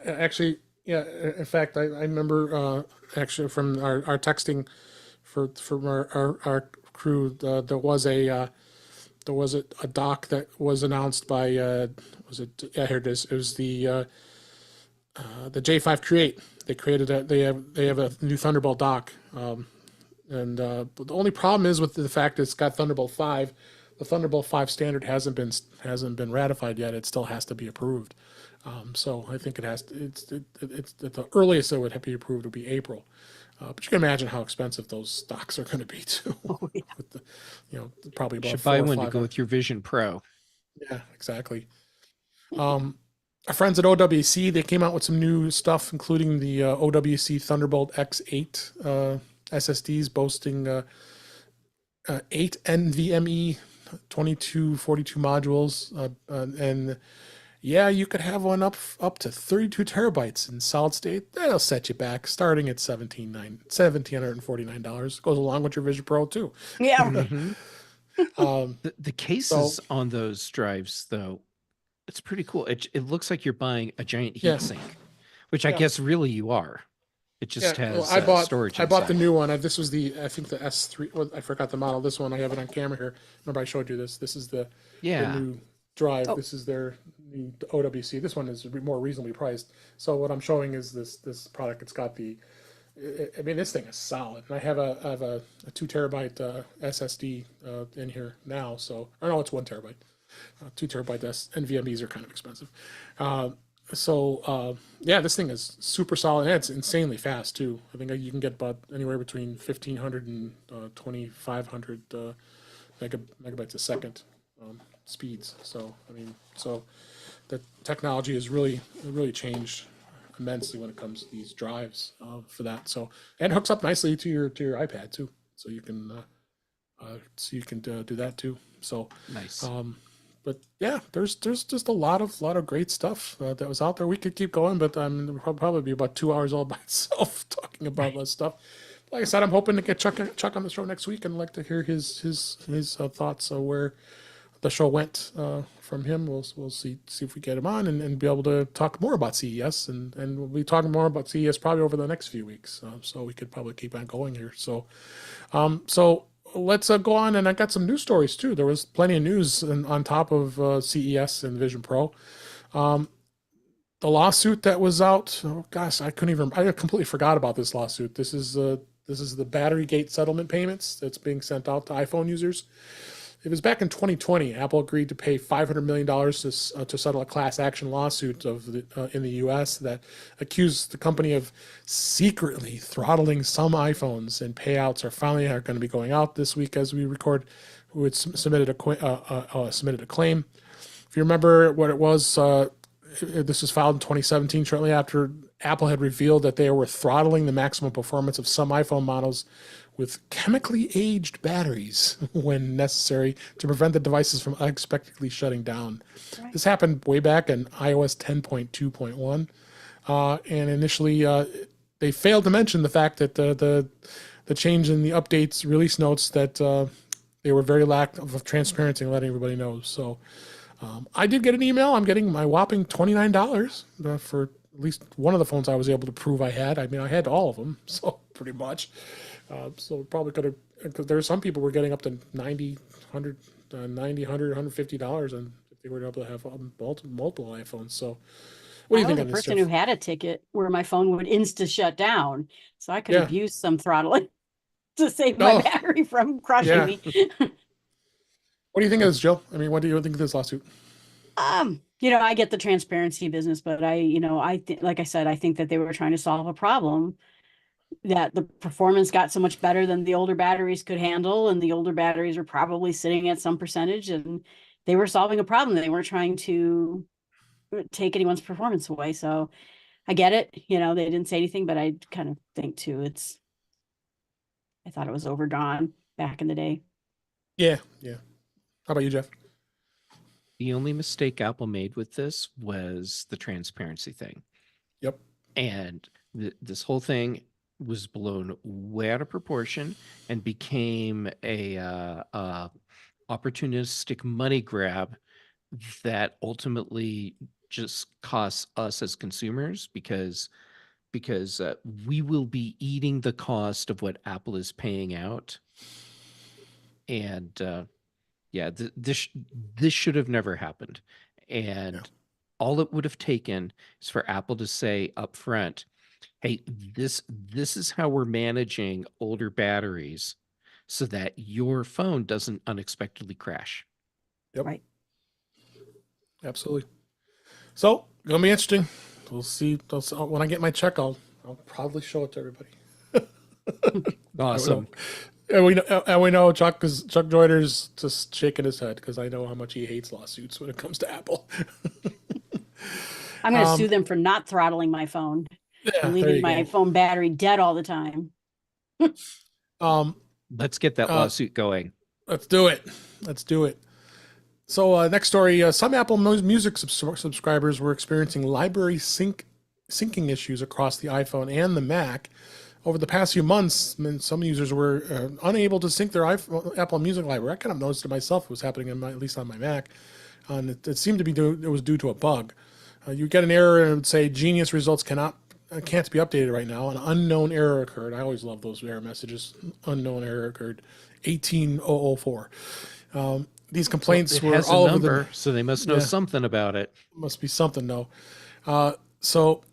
Actually, in fact, I remember actually from our texting from our crew, there was a dock that was announced by here it is. It was the J5 Create. They have a new Thunderbolt dock. But the only problem is with the fact it's got Thunderbolt 5. The Thunderbolt 5 standard hasn't been ratified yet. It still has to be approved. So I think it's the earliest it would have to be approved would be April. But you can imagine how expensive those stocks are going to be too. Oh, yeah. With probably about you should buy one to go with your Vision Pro. Yeah, exactly. Our friends at OWC, they came out with some new stuff, including the OWC Thunderbolt X8 SSDs boasting 8 NVMe 2242 modules and Yeah, you could have one up to 32 terabytes in solid state. That'll set you back, starting at $1,749. Goes along with your Vision Pro too. Yeah. Hmm. Um, The so cases on those drives, though, it's pretty cool. It looks like you're buying a giant yeah, heat sink, which I yeah, guess really you are. It yeah. just Well, has storage I bought the inside. new one. This was I think the S3. Well, I forgot the model. This one I have it on camera here. Remember I showed you this. This is the Yeah. new drive. Oh, This is their new OWC. This one is more reasonably priced. So what I'm showing is this product. It's got the I mean, this thing is solid. And I have a 2 terabyte SSD in here now. So, or no, it's 1 terabyte. 2 terabyte NVMEs are kind of expensive. Uh, yeah, this thing is super solid and it's insanely fast too. I think you can get about anywhere between 1,500 and 2,500 megabytes a second speeds. So, I mean, so the technology has really changed immensely when it comes to these drives for that. So and hooks up nicely to your iPad too, so you can do that too. So, Nice. but yeah, there's just a lot of great stuff that was out there. We could keep going, but we'll probably be about 2 hours all by itself talking about this stuff. Like I said, I'm hoping to get Chuck on the show next week and like to hear his thoughts on where the show went from him. We'll see if we get him on and be able to talk more about CES and we'll be talking more about CES probably over the next few weeks. So we could probably keep on going here. So let's go on, and I got some news stories too. There was plenty of news on top of CES and Vision Pro. The lawsuit that was out. Oh gosh, I completely forgot about this lawsuit. This is the Battery Gate settlement payments that's being sent out to iPhone users. It was back in 2020. Apple agreed to pay $500 million to settle a class action lawsuit in the U.S. that accused the company of secretly throttling some iPhones, and payouts are going to be going out this week as we record. Who had submitted a claim. If you remember what it was, this was filed in 2017, shortly after Apple had revealed that they were throttling the maximum performance of some iPhone models with chemically aged batteries when necessary to prevent the devices from unexpectedly shutting down. right. This happened way back in iOS 10.2.1, and initially they failed to mention the fact that the change in the updates release notes that they were very lack of transparency and letting everybody know. So I did get an email. I'm getting my whopping $29 for at least one of the phones I was able to prove I had. I mean, I had all of them, so pretty much. So probably could have, because there are some people were getting up to 90, 100, 90, 100, $150, and if they were able to have multiple iPhones. So what do I you was think a on this, person who Jeff? had a ticket where my phone would insta shut down. So I could Yeah. abuse some throttling to save my Oh, battery from crushing yeah. me. What do you think of this, Jill? I mean, what do you think of this lawsuit? I get the transparency business, but like I said, I think that they were trying to solve a problem, that the performance got so much better than the older batteries could handle, and the older batteries were probably sitting at some percentage, and they were solving a problem. They weren't trying to take anyone's performance away. So I get it. They didn't say anything, but I kind of think too, I thought it was overdrawn back in the day. Yeah, yeah. How about you, Jeff? The only mistake Apple made with this was the transparency thing. Yep. And this whole thing was blown way out of proportion and became a opportunistic money grab that ultimately just costs us as consumers because we will be eating the cost of what Apple is paying out. And yeah, this should have never happened. Yeah. And all it would have taken is for Apple to say up front, hey, this is how we're managing older batteries so that your phone doesn't unexpectedly crash. Yep. Right. Absolutely. So, gonna be interesting. We'll see. When I get my check, I'll probably show it to everybody. I would Awesome. hope. And we know Chuck Joyner's just shaking his head because I know how much he hates lawsuits when it comes to Apple. I'm going to um, sue them for not throttling my phone yeah, and there leaving you my go. phone battery dead all the time. Um, Let's get that uh, lawsuit going. let's do it. Let's do it. So next story: some Apple Music subscribers were experiencing library syncing issues across the iPhone and the Mac. Over the past few months, some users were unable to sync their Apple Music library. I kind of noticed it myself. It was happening at least on my Mac, and it seemed to be it was due to a bug. You get an error and it would say Genius results can't be updated right now. An unknown error occurred. I always love those error messages. Unknown error occurred. 18004. These complaints It were has a all over number, so they must know Yeah. something about it. must be something though. So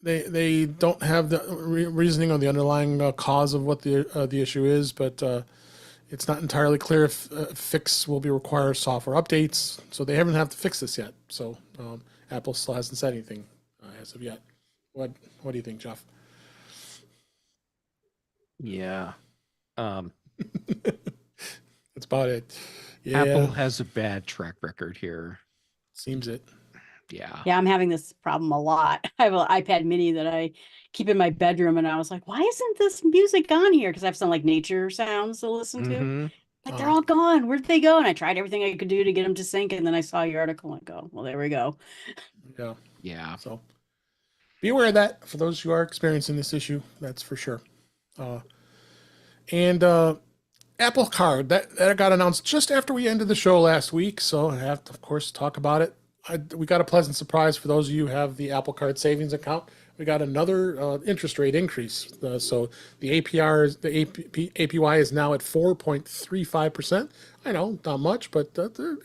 they don't have the reasoning on the underlying cause of what the issue is, but it's not entirely clear if a fix will be required software updates. So they haven't have to fix this yet. So Apple still hasn't said anything as of yet. What do you think, Jeff? Yeah. Um, That's about it. Yeah, Apple has a bad track record here. seems it. Yeah. Yeah, I'm having this problem a lot. I have an iPad mini that I keep in my bedroom, and I was like, why isn't this music on here? Because I have some like nature sounds to listen to. Mm-hmm. Like they're all gone. Where'd they go? And I tried everything I could do to get them to sync, and then I saw your article and go, well, there we go. Yeah. Yeah. So be aware of that for those who are experiencing this issue. That's for sure. And Apple Card that got announced just after we ended the show last week, so I have to, of course, talk about it. We got a pleasant surprise for those of you who have the Apple Card savings account. We got another interest rate increase. So the APY is now at 4.35%. I know, not much, but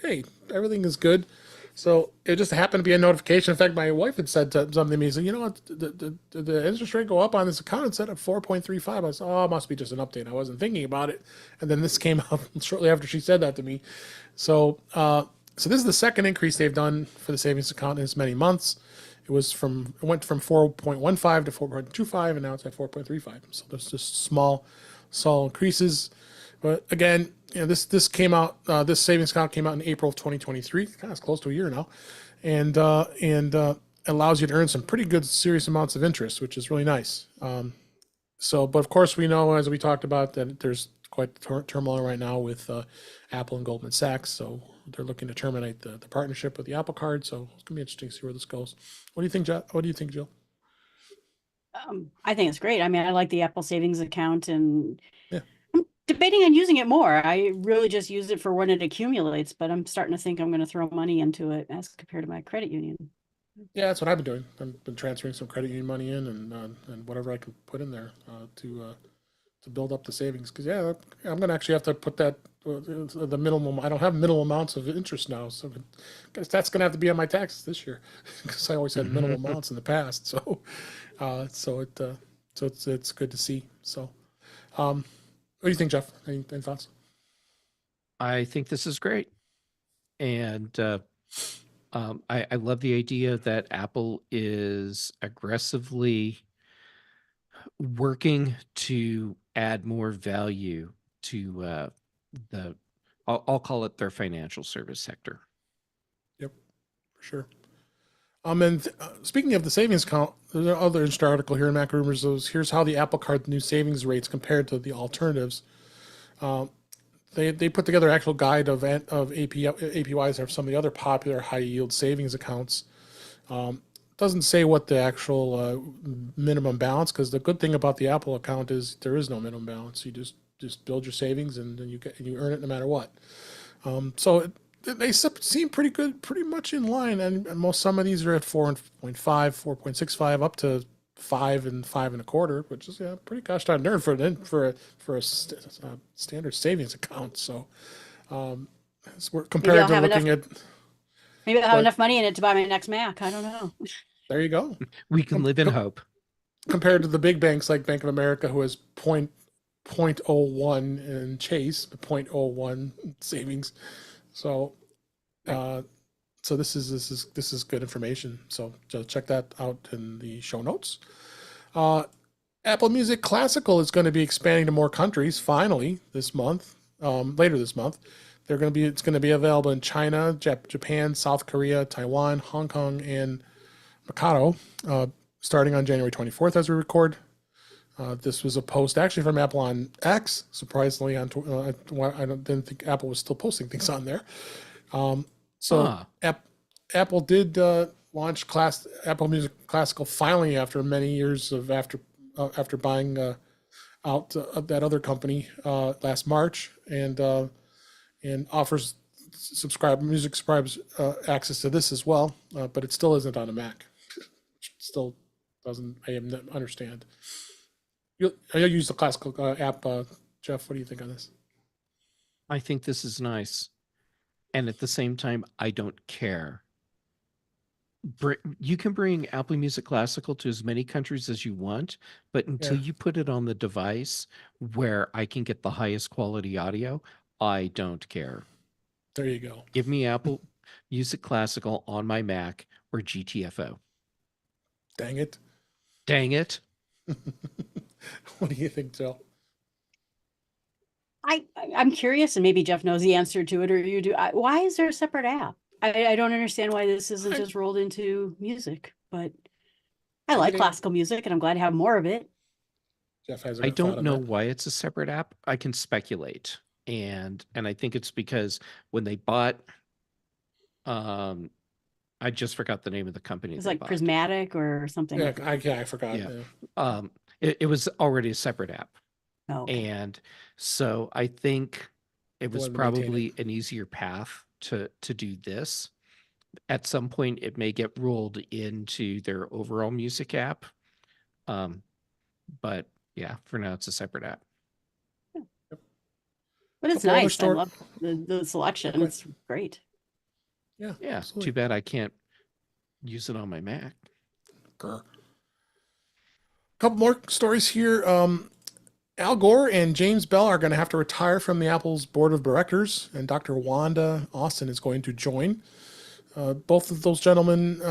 hey, everything is good. So it just happened to be a notification. In fact, my wife had said something to me. Said, "You know what? The interest rate go up on this account instead of 4.35." I said, "Oh, it must be just an update." I wasn't thinking about it, and then this came up shortly after she said that to me. So, so this is the second increase they've done for the savings account in as many months. It went from 4.15 to 4.25, and now it's at 4.35. So there's just small increases. But again, this came out. This savings account came out in April of 2023. Kind of close to a year now, and allows you to earn some pretty good, serious amounts of interest, which is really nice. But of course, we know, as we talked about, that there's quite turmoil right now with Apple and Goldman Sachs. So they're looking to terminate the partnership with the Apple Card. So it's gonna be interesting to see where this goes. What do you think, What do you think, Jill? I think it's great. I mean, I like the Apple savings account, and Yeah. I'm debating on using it more. I really just use it for when it accumulates, but I'm starting to think I'm going to throw money into it as compared to my credit union. Yeah, that's what I've been doing. I've been transferring some credit union money in and whatever I can put in there to build up the savings. Because yeah, I'm gonna actually have to put that the minimum. I don't have minimum amounts of interest now, so guess that's gonna have to be on my taxes this year because I always had minimum amounts in the past. So it's good to see. So, what do you think, Jeff? Any thoughts? I think this is great. And I love the idea that Apple is aggressively working to add more value to I'll call it their financial service sector. Yep, for sure. And speaking of the savings account, there's another interesting article here in Mac Rumors. Here's how the Apple Card new savings rates compared to the alternatives. They put together an actual guide of APYs of some of the other popular high yield savings accounts. Doesn't say what the actual minimum balance, because the good thing about the Apple account is there is no minimum balance. You just build your savings and then you earn it no matter what. They seem pretty good, pretty much in line, and some of these are at 4.5, 4.65, up to 5 and 5.25, which is pretty gosh darn darn for a standard savings account. So we're compared to looking at. Maybe I'll have enough money in it to buy my next Mac. I don't know. There you go. We can live in hope. Compared to the big banks like Bank of America, who has 0.01, and Chase 0.01 savings. So, this is good information. So check that out in the show notes. Apple Music Classical is going to be expanding to more countries finally this month. Later this month, it's going to be available in China, Japan, South Korea, Taiwan, Hong Kong, and Macau, starting on January 24th as we record. This was a post actually from Apple on X. Surprisingly, I didn't think Apple was still posting things on there. Um, so Huh. Apple did launch Apple Music Classical finally after many years of after buying out of that other company last March, and offers music subscribers access to this as well, but it still isn't on a Mac. Still doesn't. Understand. I use the classical app. Jeff, what do you think on this? I think this is nice. And at the same time, I don't care. You can bring Apple Music Classical to as many countries as you want, but until Yeah, you put it on the device where I can get the highest quality audio, I don't care. there you go. Give me Apple Music Classical on my Mac or GTFO. Dang it. Dang it. What do you think, Jill? I'm curious, and maybe Jeff knows the answer to it, or you do. Why is there a separate app? I don't understand why this isn't I, just rolled into music, but I I'm like getting classical music and I'm glad to have more of it. Jeff has I a thought don't on know that. why it's a separate app. I can speculate. And I think it's because when they bought um I just forgot the name of the company It's they like bought. prismatic or something. Yeah, I forgot. Yeah. Yeah. It was already a separate app. Oh, okay. And so I think it They was wanted to maintain it. probably an easier path to do this. At some point it may get rolled into their overall music app. Um, but yeah, for now it's a separate app. But it's Couple other nice. I story. love the Yeah, selection. It's great. yeah, Yeah, absolutely. too bad I can't use it on my Mac. Grr. Couple more stories here. Al Gore and James Bell are going to have to retire from the Apple's board of directors, and Dr. Wanda Austin is going to join. Both of those gentlemen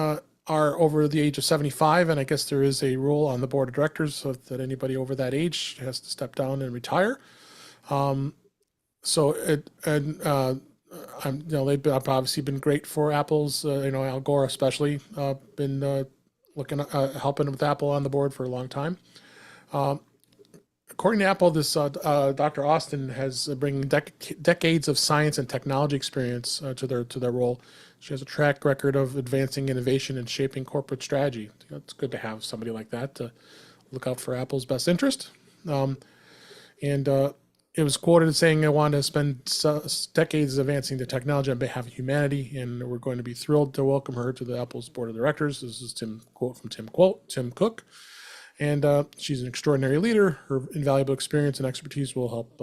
are over the age of 75, and I guess there is a rule on the board of directors so that anybody over that age has to step down and retire. So it and they've obviously been great for Apple's. Al Gore especially been looking helping with Apple on the board for a long time. According to Apple, this Dr. Austin has bringing decades of science and technology experience to their role. She has a track record of advancing innovation and shaping corporate strategy. It's good to have somebody like that to look out for Apple's best interest. And it was quoted as saying, "I want to spend decades advancing the technology on behalf of humanity, and we're going to be thrilled to welcome her to the Apple's board of directors." This is Tim Cook. And she's an extraordinary leader. Her invaluable experience and expertise will help,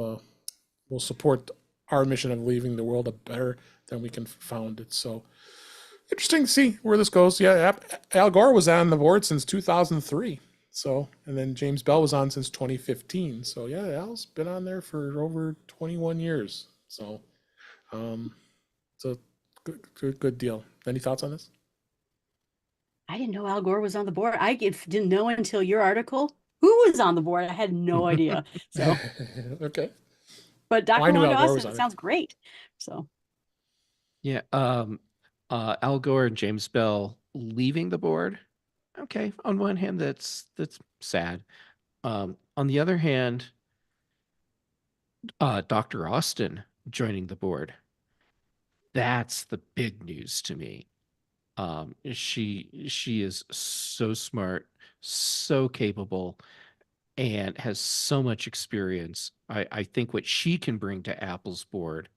will support our mission of leaving the world a better than we can found it. So interesting to see where this goes. Yeah, Al Gore was on the board since 2003. So, and then James Bell was on since 2015. So yeah, Al's been on there for over 21 years. So, it's a good deal. Any thoughts on this? I didn't know Al Gore was on the board. Didn't know until your article who was on the board. I had no idea. So, Okay. but Oh, I Dr. knew Wanda Al Gore was Austin, on it it. sounds great. So, Yeah. Al Gore and James Bell leaving the board. Okay. On one hand, that's sad. On the other hand, Dr. Austin joining the board. That's the big news to me. She is so smart, so capable, and has so much experience. I think what she can bring to Apple's board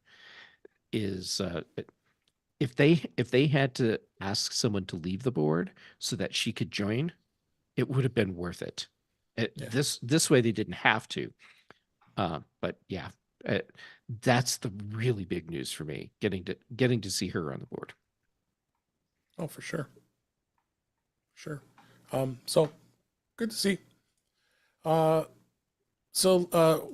is if they had to ask someone to leave the board so that she could join, it would have been worth it. Yeah. This way they didn't have to. But yeah, uh, that's the really big news for me. Getting to see her on the board. Oh, for sure. Sure. So good to see. Uh,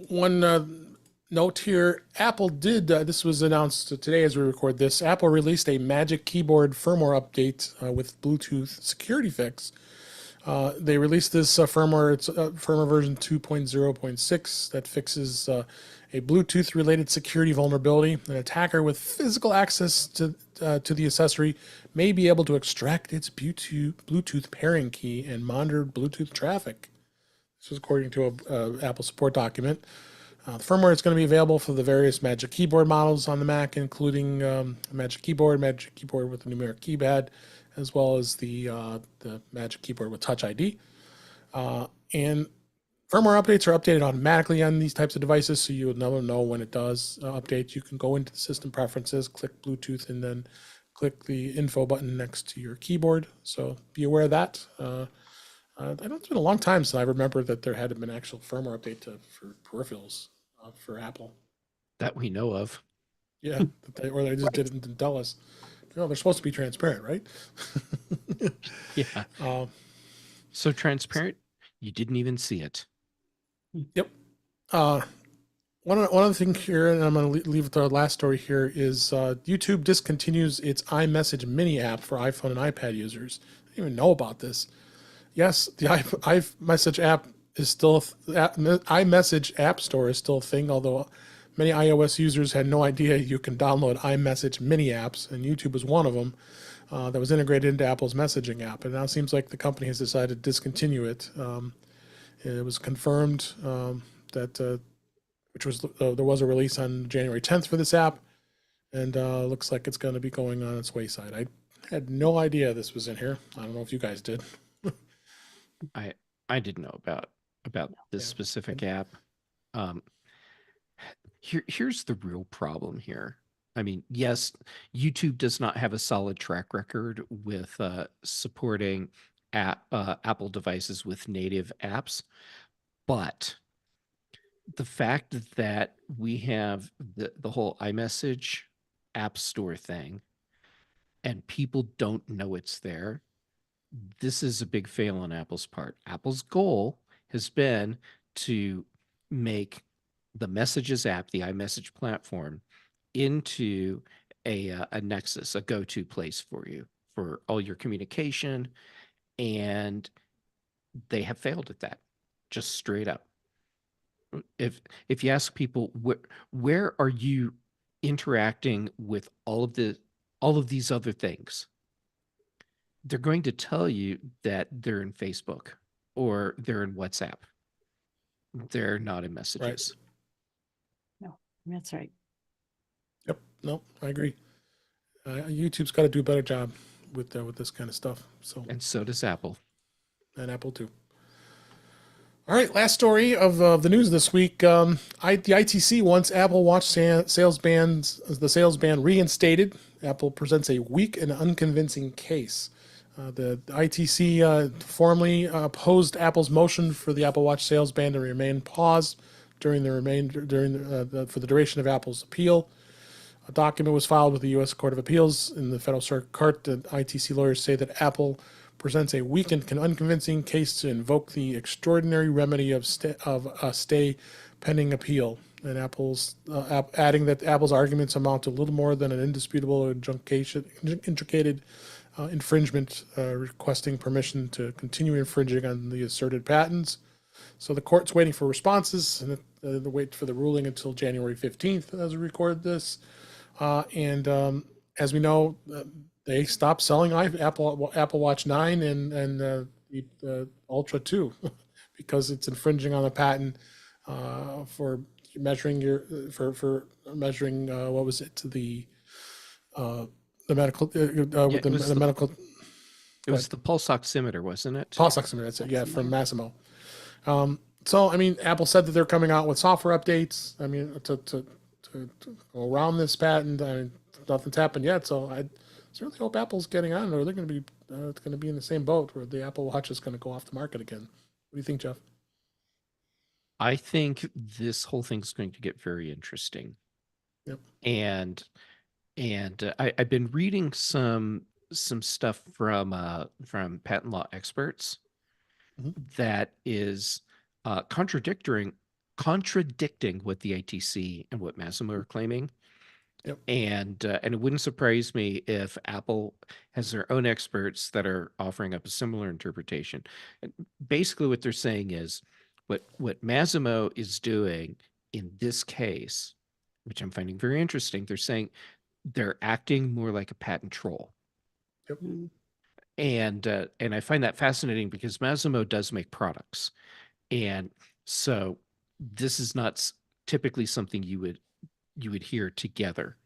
one note here, Apple did, this was announced today as we record this, Apple released a Magic Keyboard firmware update with Bluetooth security fix. They released this firmware, it's firmware version 2.0.6 that fixes a Bluetooth related security vulnerability. An attacker with physical access to the accessory may be able to extract its Bluetooth pairing key and monitor Bluetooth traffic. This is according to a Apple support document. The firmware is going to be available for the various Magic Keyboard models on the Mac, including Magic Keyboard with a numeric keypad, as well as the Magic Keyboard with Touch ID. And firmware updates are updated automatically on these types of devices, so you will never know when it does update. You can go into the system preferences, click Bluetooth, and then click the info button next to your keyboard. So be aware of that. I know it's been a long time since I remember that there had been an actual firmware update for peripherals for Apple. That we know of. Yeah, or they just didn't tell us. No, they're supposed to be transparent, right? Yeah. Um, So transparent, you didn't even see it. Yep. One of the things here, and I'm going to leave with the last story here, is YouTube discontinues its iMessage mini app for iPhone and iPad users. I didn't even know about this. Yes, the iMessage app is still iMessage App Store is still a thing, although many iOS users had no idea you can download iMessage mini apps, and YouTube was one of them that was integrated into Apple's messaging app. And now it seems like the company has decided to discontinue it. It was confirmed that there was a release on January 10th for this app, and looks like it's going to be going on its wayside. I had no idea this was in here. I don't know if you guys did. I didn't know about this Yeah. specific app. Here's the real problem here. I mean, yes, YouTube does not have a solid track record with supporting Apple devices with native apps, but the fact that we have the whole iMessage app store thing and people don't know it's there, this is a big fail on Apple's part. Apple's goal has been to make the Messages app, the iMessage platform, into a nexus, a go-to place for you for all your communication, and they have failed at that, just straight up. If you ask people where are you interacting with all of these other things, they're going to tell you that they're in Facebook or they're in WhatsApp. They're not in messages. No, that's right. Yep. No, I agree. YouTube's got to do a better job with this kind of stuff. So, And so does Apple. and Apple too. All right, last story of the news this week. The ITC wants Apple Watch the sales ban reinstated. Apple presents a weak and unconvincing case. The ITC formally opposed Apple's motion for the Apple Watch sales ban to remain paused for the duration of Apple's appeal. A document was filed with the U.S. Court of Appeals in the Federal Circuit Court. The ITC lawyers say that Apple presents a weak and unconvincing case to invoke the extraordinary remedy of a stay pending appeal. And adding that Apple's arguments amount to little more than an indisputable intricated infringement, requesting permission to continue infringing on the asserted patents. So the court's waiting for responses, and they wait for the ruling until January 15th as we record this. As we know, they stopped selling Apple Watch 9 and the Ultra 2 because it's infringing on the patent for measuring what was it, to the medical the medical. It was the pulse oximeter, wasn't it? Pulse oximeter, that's it. Yeah, from Massimo. So I mean, Apple said that they're coming out with software updates. I mean, to go around this patent. I mean, nothing's happened yet. So I certainly hope Apple's getting on, or they're going to be in the same boat where the Apple Watch is going to go off the market again. What do you think, Jeff? I think this whole thing's going to get very interesting. Yep. And I've been reading some stuff from patent law experts that is contradicting what the ITC and what Massimo are claiming. Yep. And it wouldn't surprise me if Apple has their own experts that are offering up a similar interpretation. And basically, what they're saying is what Massimo is doing in this case, which I'm finding very interesting. They're saying they're acting more like a patent troll. Yep. And I find that fascinating because Massimo does make products, and so this is not typically something you would hear together.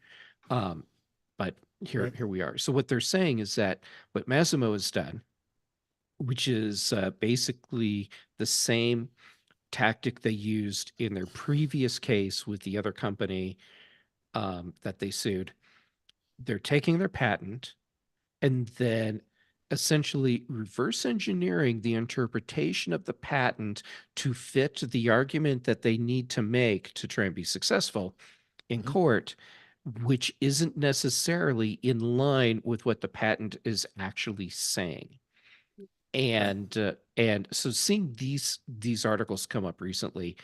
But Right. here we are. So what they're saying is that what Massimo has done, which is basically the same tactic they used in their previous case with the other company that they sued. They're taking their patent and then essentially reverse engineering the interpretation of the patent to fit the argument that they need to make to try and be successful in Mhm. court, which isn't necessarily in line with what the patent is actually saying. Right. And so seeing these articles come up recently,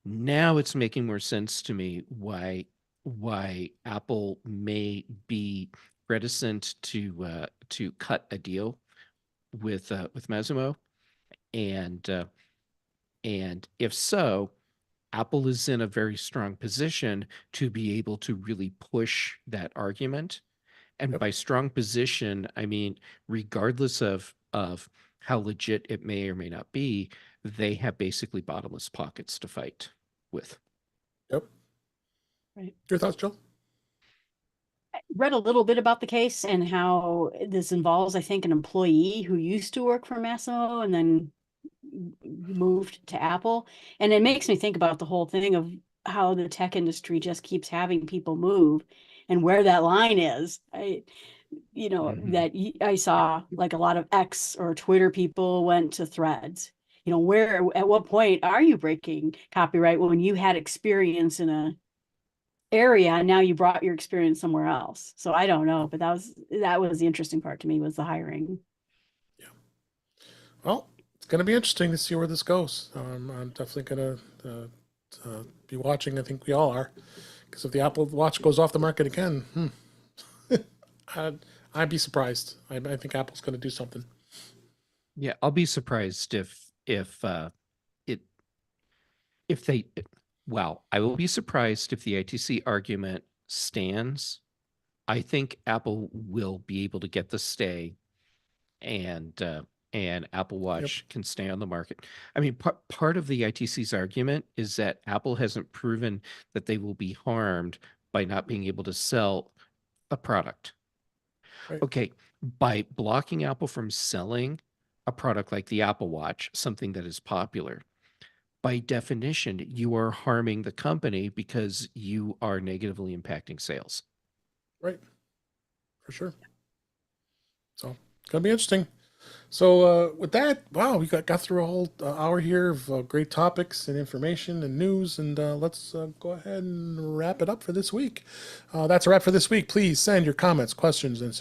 now it's making more sense to me why Apple may be reticent to cut a deal with Massimo, and and if so, Apple is in a very strong position to be able to really push that argument. And Yep. by strong position, I mean regardless of how legit it may or may not be, they have basically bottomless pockets to fight with. Yep. Right. Your thoughts, Jill? Read a little bit about the case and how this involves, I think, an employee who used to work for Massimo and then moved to Apple. And it makes me think about the whole thing of how the tech industry just keeps having people move and where that line is. I saw like a lot of X or Twitter people went to Threads. Where at what point are you breaking copyright when you had experience in a area and now you brought your experience somewhere else? So I don't know, but that was the interesting part to me, was the hiring. Yeah. Well, it's going to be interesting to see where this goes. I'm definitely going to be watching. I think we all are, because if the Apple Watch goes off the market again, I'd be surprised. I think Apple's going to do something. Yeah, I'll be surprised it if they well, I will be surprised if the ITC argument stands. I think Apple will be able to get the stay, and Apple Yep. Watch can stay on the market. I mean, part of the ITC's argument is that Apple hasn't proven that they will be harmed by not being able to sell a product. Right. Okay, by blocking Apple from selling a product like the Apple Watch, something that is popular, by definition, you are harming the company because you are negatively impacting sales. Right. For sure. So it's going to be interesting. So with that, wow, we got through a whole hour here of great topics and information and news, and let's go ahead and wrap it up for this week. That's a wrap for this week. Please send your comments, questions, and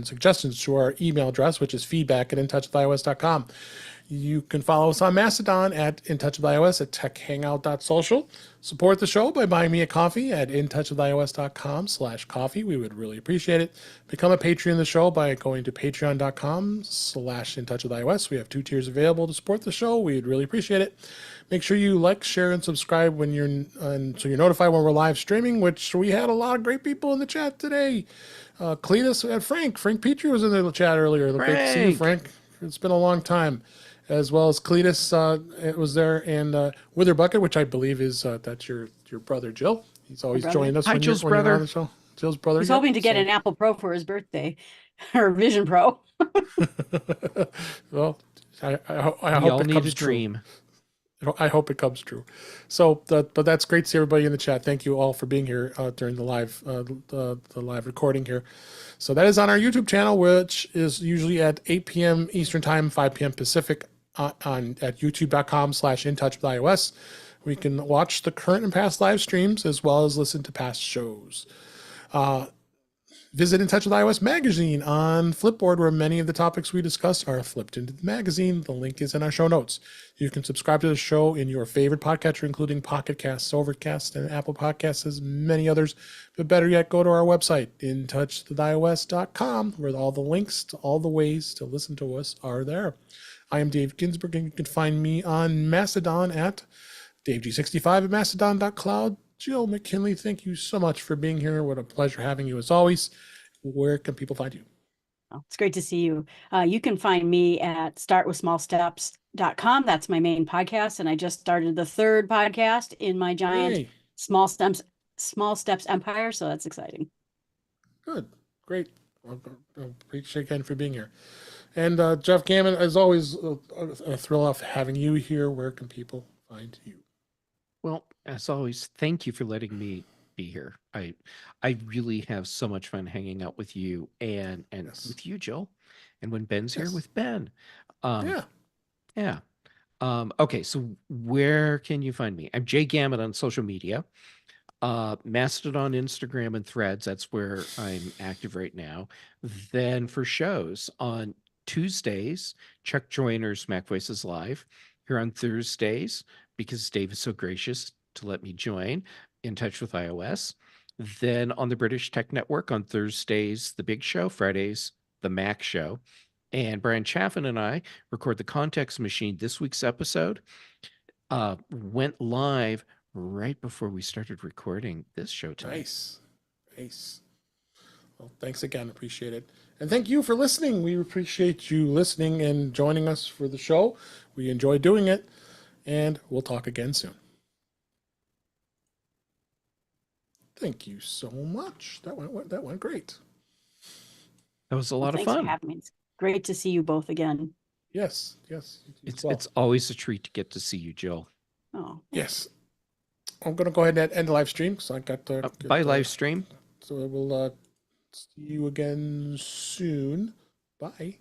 suggestions to our email address, which is feedback@intouchwithios.com. You can follow us on Mastodon at InTouchWithIOS at techhangout.social. Support the show by buying me a coffee at intouchwithios.com/coffee. We would really appreciate it. Become a Patreon of the show by going to patreon.com/intouchwithios. We have 2 tiers available to support the show. We'd really appreciate it. Make sure you like, share, and subscribe when so you're notified when we're live streaming, which we had a lot of great people in the chat today. Cletus and Frank Petrie was in the chat earlier. Great to see you, Frank. It's been a long time. As well as Cletus was there, and Wither Bucket, which I believe is that's your brother Jill. He's always joining us Hi, when Jill's when you're on brother. the show. Jill's brother. He's Yep. hoping to get an Apple Pro for his birthday, or Vision Pro. Well, I We hope all it need comes a dream. true. I hope it comes true. So, but that's great to see everybody in the chat. Thank you all for being here during the live the live recording here. So that is on our YouTube channel, which is usually at 8 p.m. Eastern Time, 5 p.m. Pacific, at youtube.com/intouchwithios. We can watch the current and past live streams as well as listen to past shows. Visit In Touch with iOS magazine on Flipboard, where many of the topics we discuss are flipped into the magazine. The link is in our show notes. You can subscribe to the show in your favorite podcatcher, including Pocket Casts, Overcast, and Apple Podcasts, as many others. But better yet, go to our website, intouchwithios.com, where all the links to all the ways to listen to us are there. I am Dave Ginsburg, and you can find me on Mastodon at DaveG65 at mastodon.cloud. Jill McKinley, thank you so much for being here. What a pleasure having you as always. Where can people find you? Oh, it's great to see you. You can find me at Start With Small Steps ITWIOS.com. That's my main podcast. And I just started the third podcast in my giant Hey, small steps empire. So that's exciting. good, great. I appreciate again for being here. And Jeff Gammon, as always, a thrill of having you here. Where can people find you? Well, as always, thank you for letting me be here. I really have so much fun hanging out with you and Yes. with you, Joel. And when Ben's here Yes. with Ben. Yeah. Yeah. Okay, so where can you find me? I'm Jay Gammon on social media. Mastodon, Instagram, and Threads. That's where I'm active right now. Then for shows on Tuesdays, Chuck Joyner's Mac Voices Live. Here on Thursdays, because Dave is so gracious to let me join, In Touch with iOS. Then on the British Tech Network on Thursdays, The Big Show. Fridays, The Mac Show. And Brian Chaffin and I record the Context Machine. This week's episode went live right before we started recording this show tonight. Nice. Nice. Well, thanks again. Appreciate it. And thank you for listening. We appreciate you listening and joining us for the show. We enjoy doing it. And we'll talk again soon. Thank you so much. That went great. That was a lot of Thanks for fun. having me. It's great to see you both again. Yes. Yes. It's always a treat to get to see you, Jill. Oh, Yes. I'm going to go ahead and end the live stream because I got to. Bye, live stream. So we'll see you again soon. Bye.